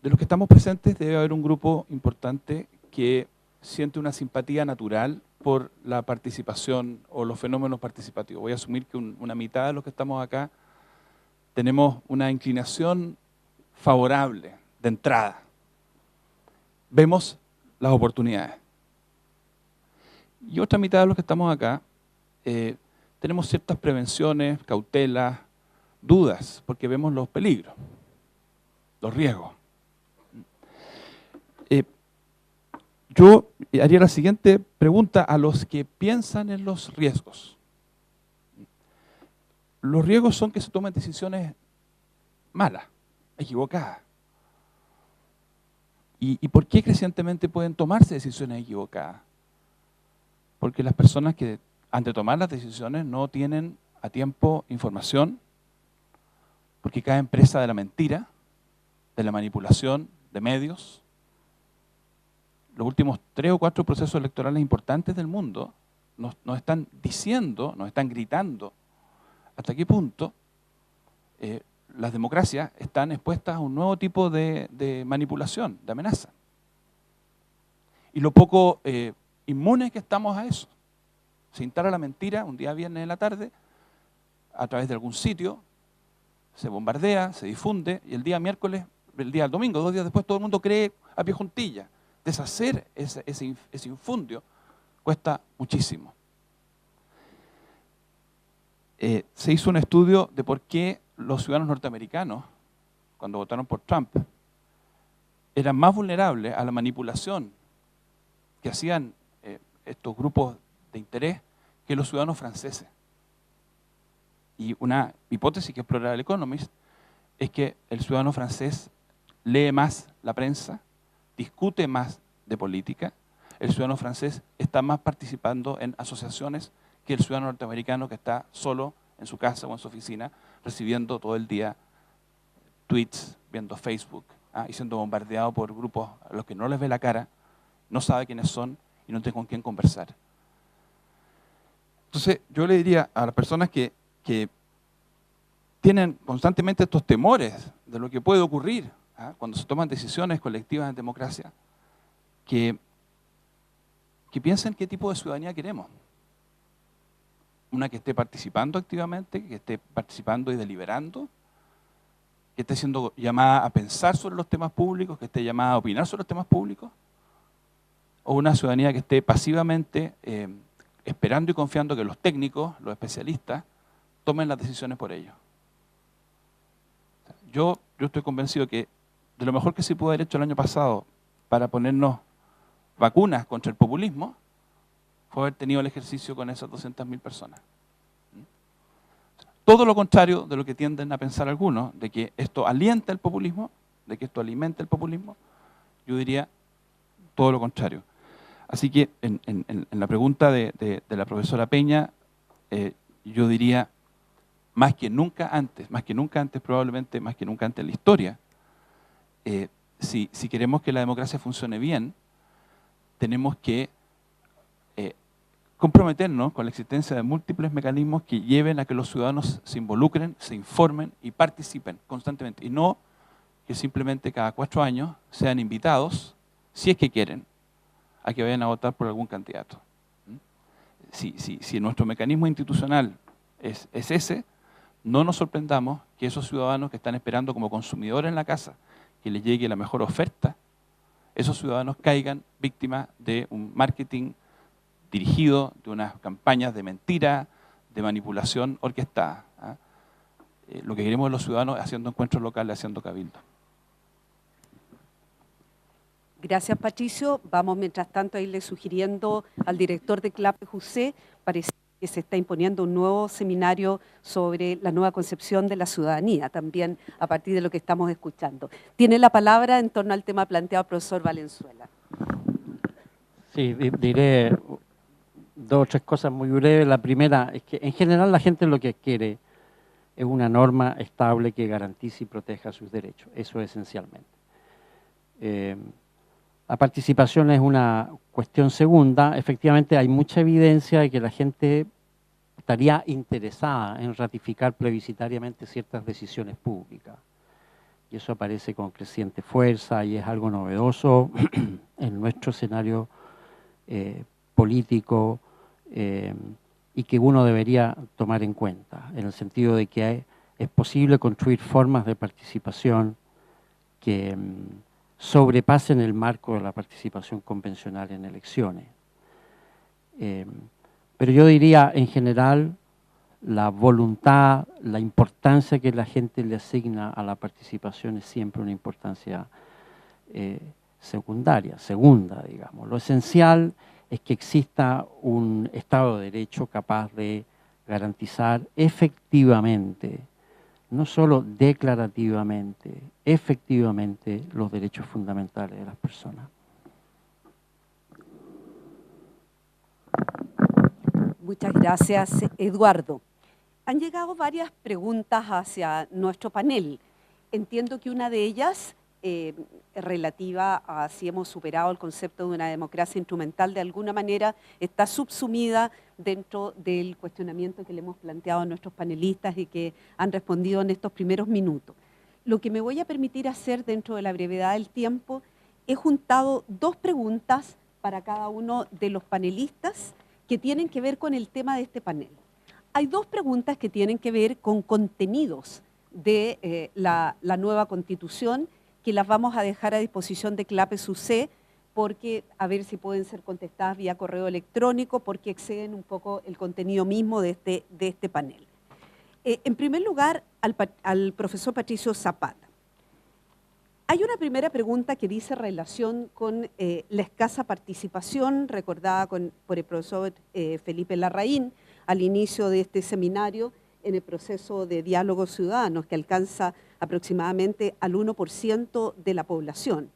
Speaker 6: De los que estamos presentes debe haber un grupo importante que siente una simpatía natural por la participación o los fenómenos participativos. Voy a asumir que una mitad de los que estamos acá tenemos una inclinación favorable de entrada. Vemos las oportunidades. Y otra mitad de los que estamos acá tenemos ciertas prevenciones, cautelas, dudas, porque vemos los peligros, los riesgos. Yo haría la siguiente pregunta a los que piensan en los riesgos. Los riesgos son que se tomen decisiones malas, equivocadas. ¿Y por qué crecientemente pueden tomarse decisiones equivocadas? Porque las personas que antes de tomar las decisiones no tienen a tiempo información, porque caen presa de la mentira, de la manipulación de medios. Los últimos 3 o 4 procesos electorales importantes del mundo nos están diciendo, nos están gritando hasta qué punto las democracias están expuestas a un nuevo tipo de manipulación, de amenaza. Y lo poco inmunes que estamos a eso. Se instala la mentira un día viernes en la tarde, a través de algún sitio, se bombardea, se difunde, y el día miércoles, el día domingo, 2 días después, todo el mundo cree a pie juntilla. Deshacer ese infundio cuesta muchísimo. Se hizo un estudio de por qué los ciudadanos norteamericanos, cuando votaron por Trump, eran más vulnerables a la manipulación que hacían estos grupos de interés que los ciudadanos franceses. Y una hipótesis que explora el Economist es que el ciudadano francés lee más la prensa, discute más de política, el ciudadano francés está más participando en asociaciones que el ciudadano norteamericano que está solo en su casa o en su oficina recibiendo todo el día tweets, viendo Facebook, y siendo bombardeado por grupos a los que no les ve la cara, no sabe quiénes son y no tiene con quién conversar. Entonces, yo le diría a las personas que tienen constantemente estos temores de lo que puede ocurrir cuando se toman decisiones colectivas en democracia, que piensen qué tipo de ciudadanía queremos. Una que esté participando activamente, que esté participando y deliberando, que esté siendo llamada a pensar sobre los temas públicos, que esté llamada a opinar sobre los temas públicos, o una ciudadanía que esté pasivamente esperando y confiando que los técnicos, los especialistas, tomen las decisiones por ellos. Yo estoy convencido que de lo mejor que se pudo haber hecho el año pasado para ponernos vacunas contra el populismo fue haber tenido el ejercicio con esas 200.000 personas. Todo lo contrario de lo que tienden a pensar algunos, de que esto alienta el populismo, de que esto alimenta el populismo, yo diría todo lo contrario. Así que en la pregunta de la profesora Peña, yo diría más que nunca antes, probablemente más que nunca antes en la historia, si queremos que la democracia funcione bien, tenemos que comprometernos con la existencia de múltiples mecanismos que lleven a que los ciudadanos se involucren, se informen y participen constantemente, y no que simplemente cada 4 años sean invitados, si es que quieren, a que vayan a votar por algún candidato. Si nuestro mecanismo institucional es ese, no nos sorprendamos que esos ciudadanos que están esperando como consumidores en la casa que les llegue la mejor oferta, esos ciudadanos caigan víctimas de un marketing dirigido, de unas campañas de mentira, de manipulación orquestada. Lo que queremos es los ciudadanos haciendo encuentros locales, haciendo cabildo.
Speaker 5: Gracias, Patricio. Vamos, mientras tanto, a irle sugiriendo al director de CLAPE JUSE, parece que se está imponiendo un nuevo seminario sobre la nueva concepción de la ciudadanía, también a partir de lo que estamos escuchando. Tiene la palabra en torno al tema planteado el profesor Valenzuela.
Speaker 7: Sí, diré 2 o 3 cosas muy breves. La primera es que en general la gente lo que quiere es una norma estable que garantice y proteja sus derechos. Eso esencialmente. La participación es una cuestión segunda. Efectivamente hay mucha evidencia de que la gente estaría interesada en ratificar plebiscitariamente ciertas decisiones públicas. Y eso aparece con creciente fuerza y es algo novedoso en nuestro escenario político y que uno debería tomar en cuenta, en el sentido de que es posible construir formas de participación que sobrepasen el marco de la participación convencional en elecciones. Pero yo diría, en general, la voluntad, la importancia que la gente le asigna a la participación es siempre una importancia segunda, digamos. Lo esencial es que exista un Estado de Derecho capaz de garantizar efectivamente, no solo declarativamente, efectivamente los derechos fundamentales de las personas.
Speaker 5: Muchas gracias, Eduardo. Han llegado varias preguntas hacia nuestro panel. Entiendo que una de ellas relativa a si hemos superado el concepto de una democracia instrumental, de alguna manera está subsumida dentro del cuestionamiento que le hemos planteado a nuestros panelistas y que han respondido en estos primeros minutos. Lo que me voy a permitir hacer dentro de la brevedad del tiempo, he juntado 2 preguntas para cada uno de los panelistas que tienen que ver con el tema de este panel. Hay 2 preguntas que tienen que ver con contenidos de la nueva Constitución, que las vamos a dejar a disposición de CLAPE JUSE, porque a ver si pueden ser contestadas vía correo electrónico, porque exceden un poco el contenido mismo de este panel. En primer lugar, al profesor Patricio Zapata. Hay una primera pregunta que dice relación con la escasa participación recordada por el profesor Felipe Larraín al inicio de este seminario en el proceso de diálogo ciudadanos, que alcanza aproximadamente al 1% de la población.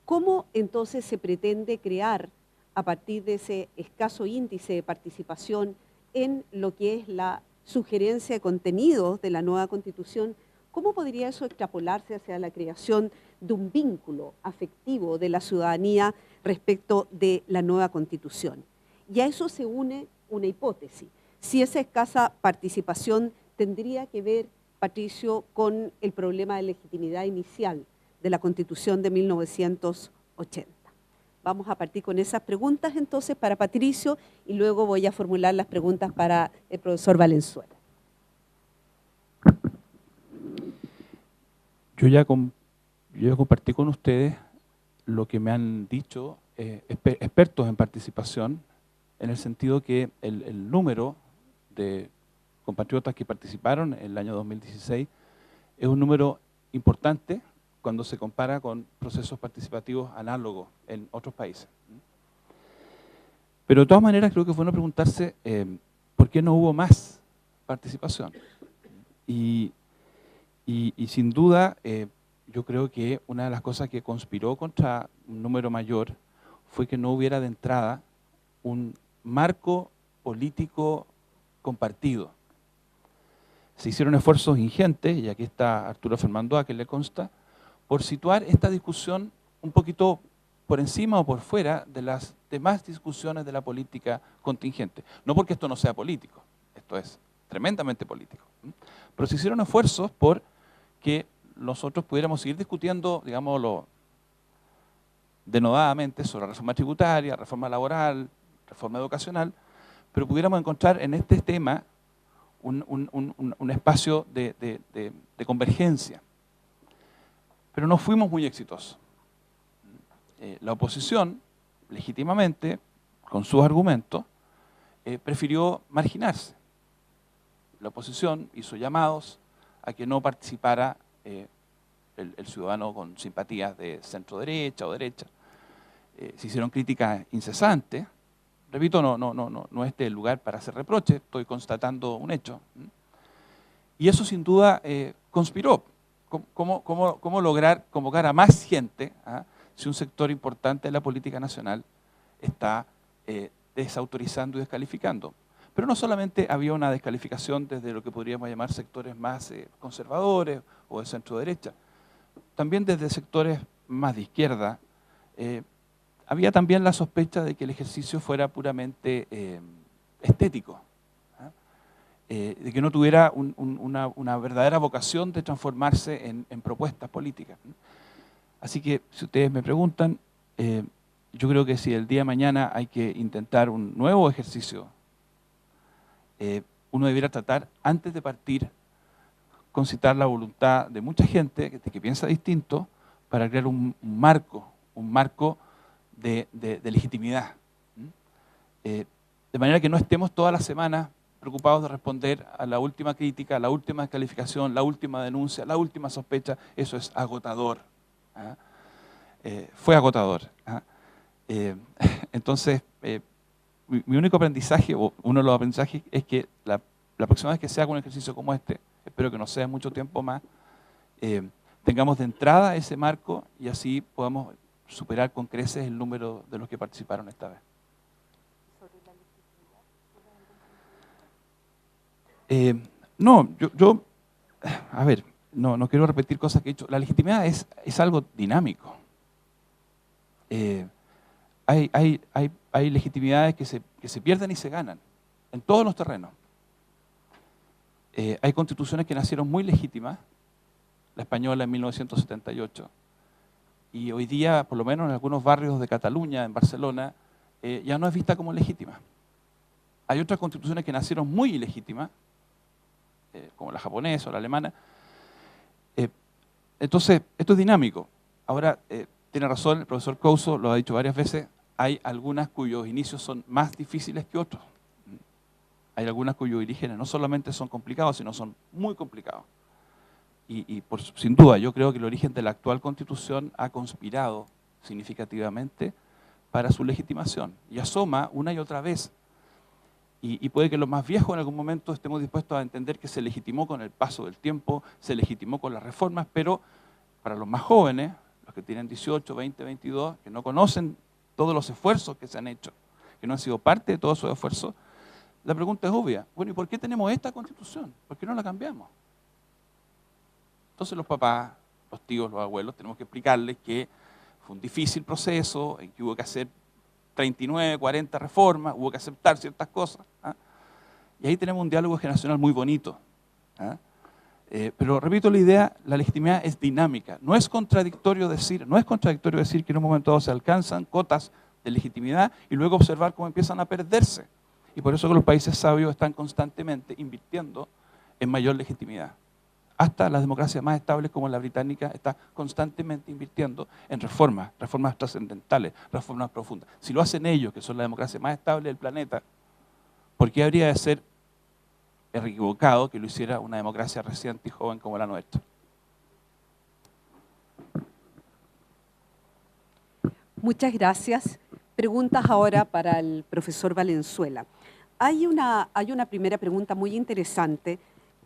Speaker 5: ¿Cómo entonces se pretende crear, a partir de ese escaso índice de participación en lo que es la sugerencia de contenidos de la nueva Constitución, cómo podría eso extrapolarse hacia la creación de un vínculo afectivo de la ciudadanía respecto de la nueva Constitución? Y a eso se une una hipótesis. Si esa escasa participación tendría que ver, Patricio, con el problema de legitimidad inicial de la Constitución de 1980. Vamos a partir con esas preguntas entonces para Patricio y luego voy a formular las preguntas para el profesor Valenzuela.
Speaker 6: Yo ya compartí con ustedes lo que me han dicho expertos en participación, en el sentido que el número de compatriotas que participaron en el año 2016 es un número importante cuando se compara con procesos participativos análogos en otros países. Pero de todas maneras creo que es bueno preguntarse por qué no hubo más participación. Y sin duda yo creo que una de las cosas que conspiró contra un número mayor fue que no hubiera de entrada un marco político compartido. Se hicieron esfuerzos ingentes, y aquí está Arturo Fernando, a que le consta, por situar esta discusión un poquito por encima o por fuera de las demás discusiones de la política contingente. No porque esto no sea político, esto es tremendamente político. Pero se hicieron esfuerzos por que nosotros pudiéramos seguir discutiendo, digámoslo, denodadamente sobre reforma tributaria, reforma laboral, reforma educacional, pero pudiéramos encontrar en este tema un espacio de convergencia. Pero no fuimos muy exitosos. La oposición, legítimamente, con sus argumentos, prefirió marginarse. La oposición hizo llamados a que no participara el ciudadano con simpatías de centro-derecha o derecha. Se hicieron críticas incesantes. Repito, no es el lugar para hacer reproches, estoy constatando un hecho. Y eso sin duda conspiró. ¿Cómo lograr convocar a más gente si un sector importante de la política nacional está desautorizando y descalificando? Pero no solamente había una descalificación desde lo que podríamos llamar sectores más conservadores o de centro-derecha, también desde sectores más de izquierda, había también la sospecha de que el ejercicio fuera puramente estético, de que no tuviera una verdadera vocación de transformarse en propuestas políticas. Así que, si ustedes me preguntan, yo creo que si el día de mañana hay que intentar un nuevo ejercicio, uno debiera tratar, antes de partir, concitar la voluntad de mucha gente que piensa distinto para crear un marco de legitimidad. De manera que no estemos todas las semanas preocupados de responder a la última crítica, a la última descalificación, la última denuncia, la última sospecha. Eso es agotador. Fue agotador. Entonces, mi único aprendizaje, o uno de los aprendizajes, es que la próxima vez que se haga un ejercicio como este, espero que no sea mucho tiempo más, tengamos de entrada ese marco y así podamos superar con creces el número de los que participaron esta vez. No quiero repetir cosas que he dicho. La legitimidad es algo dinámico. Hay legitimidades que se pierden y se ganan en todos los terrenos. Hay constituciones que nacieron muy legítimas, la española en 1978, y hoy día, por lo menos en algunos barrios de Cataluña, en Barcelona, ya no es vista como legítima. Hay otras constituciones que nacieron muy ilegítimas, como la japonesa o la alemana. Entonces, esto es dinámico. Ahora, tiene razón el profesor Couso, lo ha dicho varias veces, hay algunas cuyos inicios son más difíciles que otros. Hay algunas cuyos orígenes no solamente son complicados, sino son muy complicados. Sin duda, yo creo que el origen de la actual Constitución ha conspirado significativamente para su legitimación y asoma una y otra vez. Y puede que los más viejos en algún momento estemos dispuestos a entender que se legitimó con el paso del tiempo, se legitimó con las reformas, pero para los más jóvenes, los que tienen 18, 20, 22, que no conocen todos los esfuerzos que se han hecho, que no han sido parte de todos esos esfuerzos, la pregunta es obvia. Bueno, ¿y por qué tenemos esta Constitución? ¿Por qué no la cambiamos? Entonces los papás, los tíos, los abuelos, tenemos que explicarles que fue un difícil proceso, en que hubo que hacer 39, 40 reformas, hubo que aceptar ciertas cosas. Y ahí tenemos un diálogo generacional muy bonito. Pero repito la idea, la legitimidad es dinámica. No es contradictorio decir que en un momento dado se alcanzan cotas de legitimidad y luego observar cómo empiezan a perderse. Y por eso que los países sabios están constantemente invirtiendo en mayor legitimidad. Hasta las democracias más estables como la británica está constantemente invirtiendo en reformas trascendentales, reformas profundas. Si lo hacen ellos, que son la democracia más estable del planeta, ¿por qué habría de ser equivocado que lo hiciera una democracia reciente y joven como la nuestra?
Speaker 5: Muchas gracias. Preguntas ahora para el profesor Valenzuela. Hay una primera pregunta muy interesante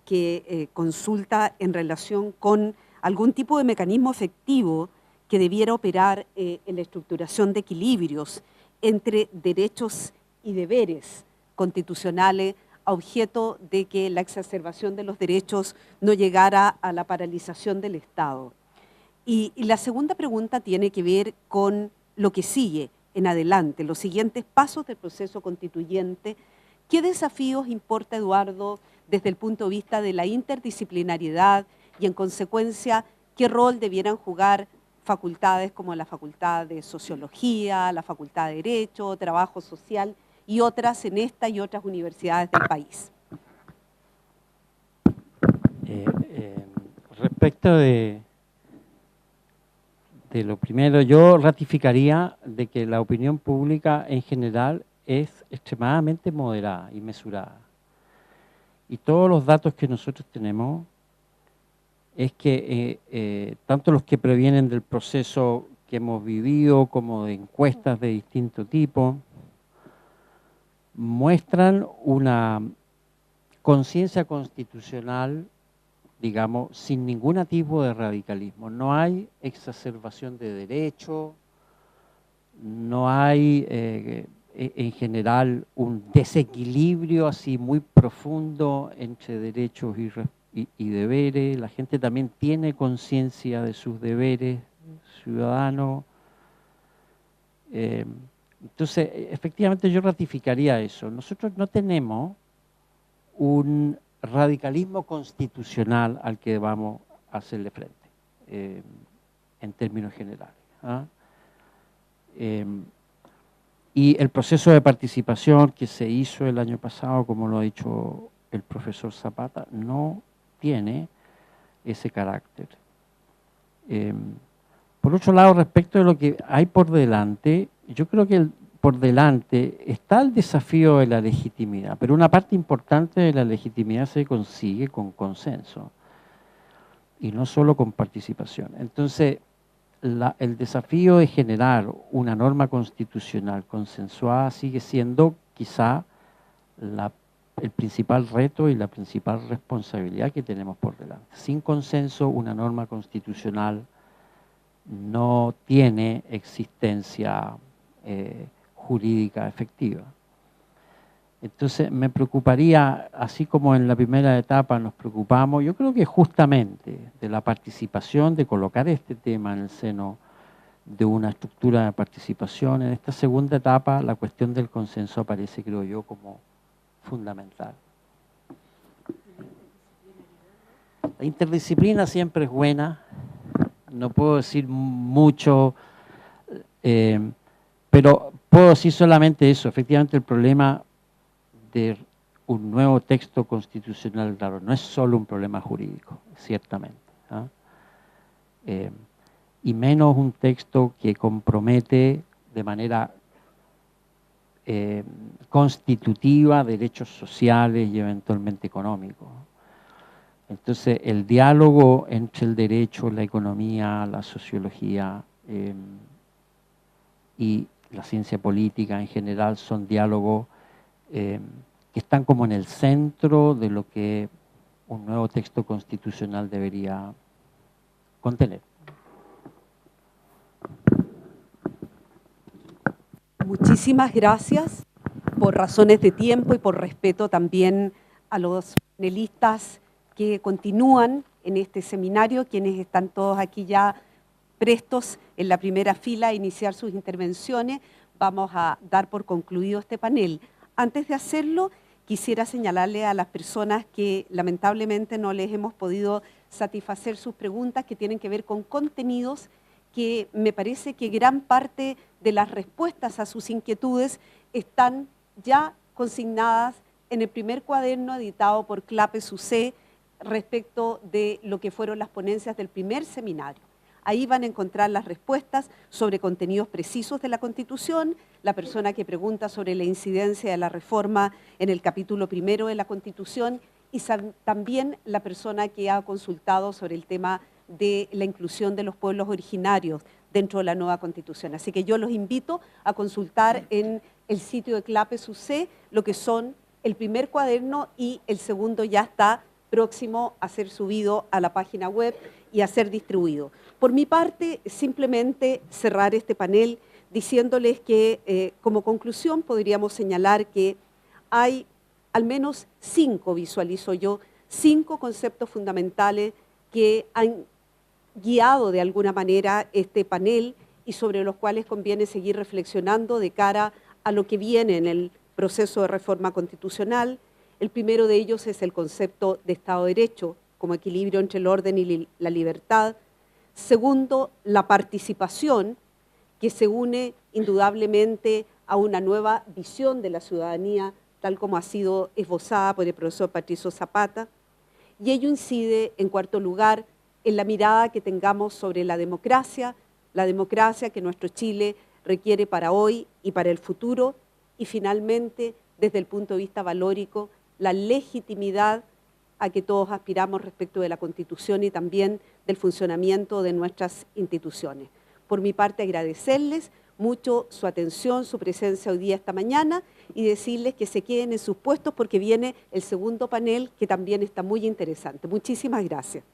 Speaker 5: que consulta en relación con algún tipo de mecanismo efectivo que debiera operar en la estructuración de equilibrios entre derechos y deberes constitucionales a objeto de que la exacerbación de los derechos no llegara a la paralización del Estado. Y la segunda pregunta tiene que ver con lo que sigue en adelante, los siguientes pasos del proceso constituyente. ¿Qué desafíos importa, Eduardo, desde el punto de vista de la interdisciplinariedad y, en consecuencia, qué rol debieran jugar facultades como la Facultad de Sociología, la Facultad de Derecho, Trabajo Social y otras en esta y otras universidades del país.
Speaker 7: Respecto de lo primero, yo ratificaría de que la opinión pública en general es extremadamente moderada y mesurada. Y todos los datos que nosotros tenemos es que tanto los que provienen del proceso que hemos vivido como de encuestas de distinto tipo, muestran una conciencia constitucional, digamos, sin ningún tipo de radicalismo. No hay exacerbación de derecho, no hay en general un desequilibrio así muy profundo entre derechos y deberes. La gente también tiene conciencia de sus deberes ciudadanos. Entonces, efectivamente yo ratificaría eso. Nosotros no tenemos un radicalismo constitucional al que vamos a hacerle frente, en términos generales. ¿Ah? Y el proceso de participación que se hizo el año pasado, como lo ha dicho el profesor Zapata, no tiene ese carácter. Por otro lado, respecto de lo que hay por delante, yo creo que por delante está el desafío de la legitimidad, pero una parte importante de la legitimidad se consigue con consenso y no solo con participación. Entonces, el desafío de generar una norma constitucional consensuada sigue siendo quizá el principal reto y la principal responsabilidad que tenemos por delante. Sin consenso, una norma constitucional no tiene existencia jurídica efectiva. Entonces me preocuparía, así como en la primera etapa nos preocupamos, yo creo que justamente de la participación, de colocar este tema en el seno de una estructura de participación, en esta segunda etapa la cuestión del consenso aparece, creo yo, como fundamental. La interdisciplina siempre es buena, no puedo decir mucho, pero puedo decir solamente eso. Efectivamente el problema de un nuevo texto constitucional, claro, no es solo un problema jurídico, ciertamente, ¿ah? Y menos un texto que compromete de manera constitutiva derechos sociales y eventualmente económicos. Entonces, el diálogo entre el derecho, la economía, la sociología y la ciencia política en general son diálogos que están como en el centro de lo que un nuevo texto constitucional debería contener.
Speaker 5: Muchísimas gracias por razones de tiempo y por respeto también a los panelistas que continúan en este seminario, quienes están todos aquí ya prestos en la primera fila a iniciar sus intervenciones. Vamos a dar por concluido este panel. Antes de hacerlo, quisiera señalarle a las personas que lamentablemente no les hemos podido satisfacer sus preguntas que tienen que ver con contenidos, que me parece que gran parte de las respuestas a sus inquietudes están ya consignadas en el primer cuaderno editado por Clapes UC respecto de lo que fueron las ponencias del primer seminario. Ahí van a encontrar las respuestas sobre contenidos precisos de la Constitución, la persona que pregunta sobre la incidencia de la reforma en el capítulo primero de la Constitución y también la persona que ha consultado sobre el tema de la inclusión de los pueblos originarios dentro de la nueva Constitución. Así que yo los invito a consultar en el sitio de Clapes UC lo que son el primer cuaderno y el segundo ya está próximo a ser subido a la página web y a ser distribuido. Por mi parte, simplemente cerrar este panel diciéndoles que como conclusión podríamos señalar que hay al menos 5, visualizo yo, 5 conceptos fundamentales que han guiado de alguna manera este panel y sobre los cuales conviene seguir reflexionando de cara a lo que viene en el proceso de reforma constitucional. El primero de ellos es el concepto de Estado de Derecho como equilibrio entre el orden y la libertad. Segundo, la participación, que se une indudablemente a una nueva visión de la ciudadanía, tal como ha sido esbozada por el profesor Patricio Zapata. Y ello incide, en cuarto lugar, en la mirada que tengamos sobre la democracia que nuestro Chile requiere para hoy y para el futuro, y finalmente, desde el punto de vista valórico, la legitimidad a que todos aspiramos respecto de la Constitución y también del funcionamiento de nuestras instituciones. Por mi parte, agradecerles mucho su atención, su presencia hoy día, esta mañana, y decirles que se queden en sus puestos porque viene el segundo panel que también está muy interesante. Muchísimas gracias.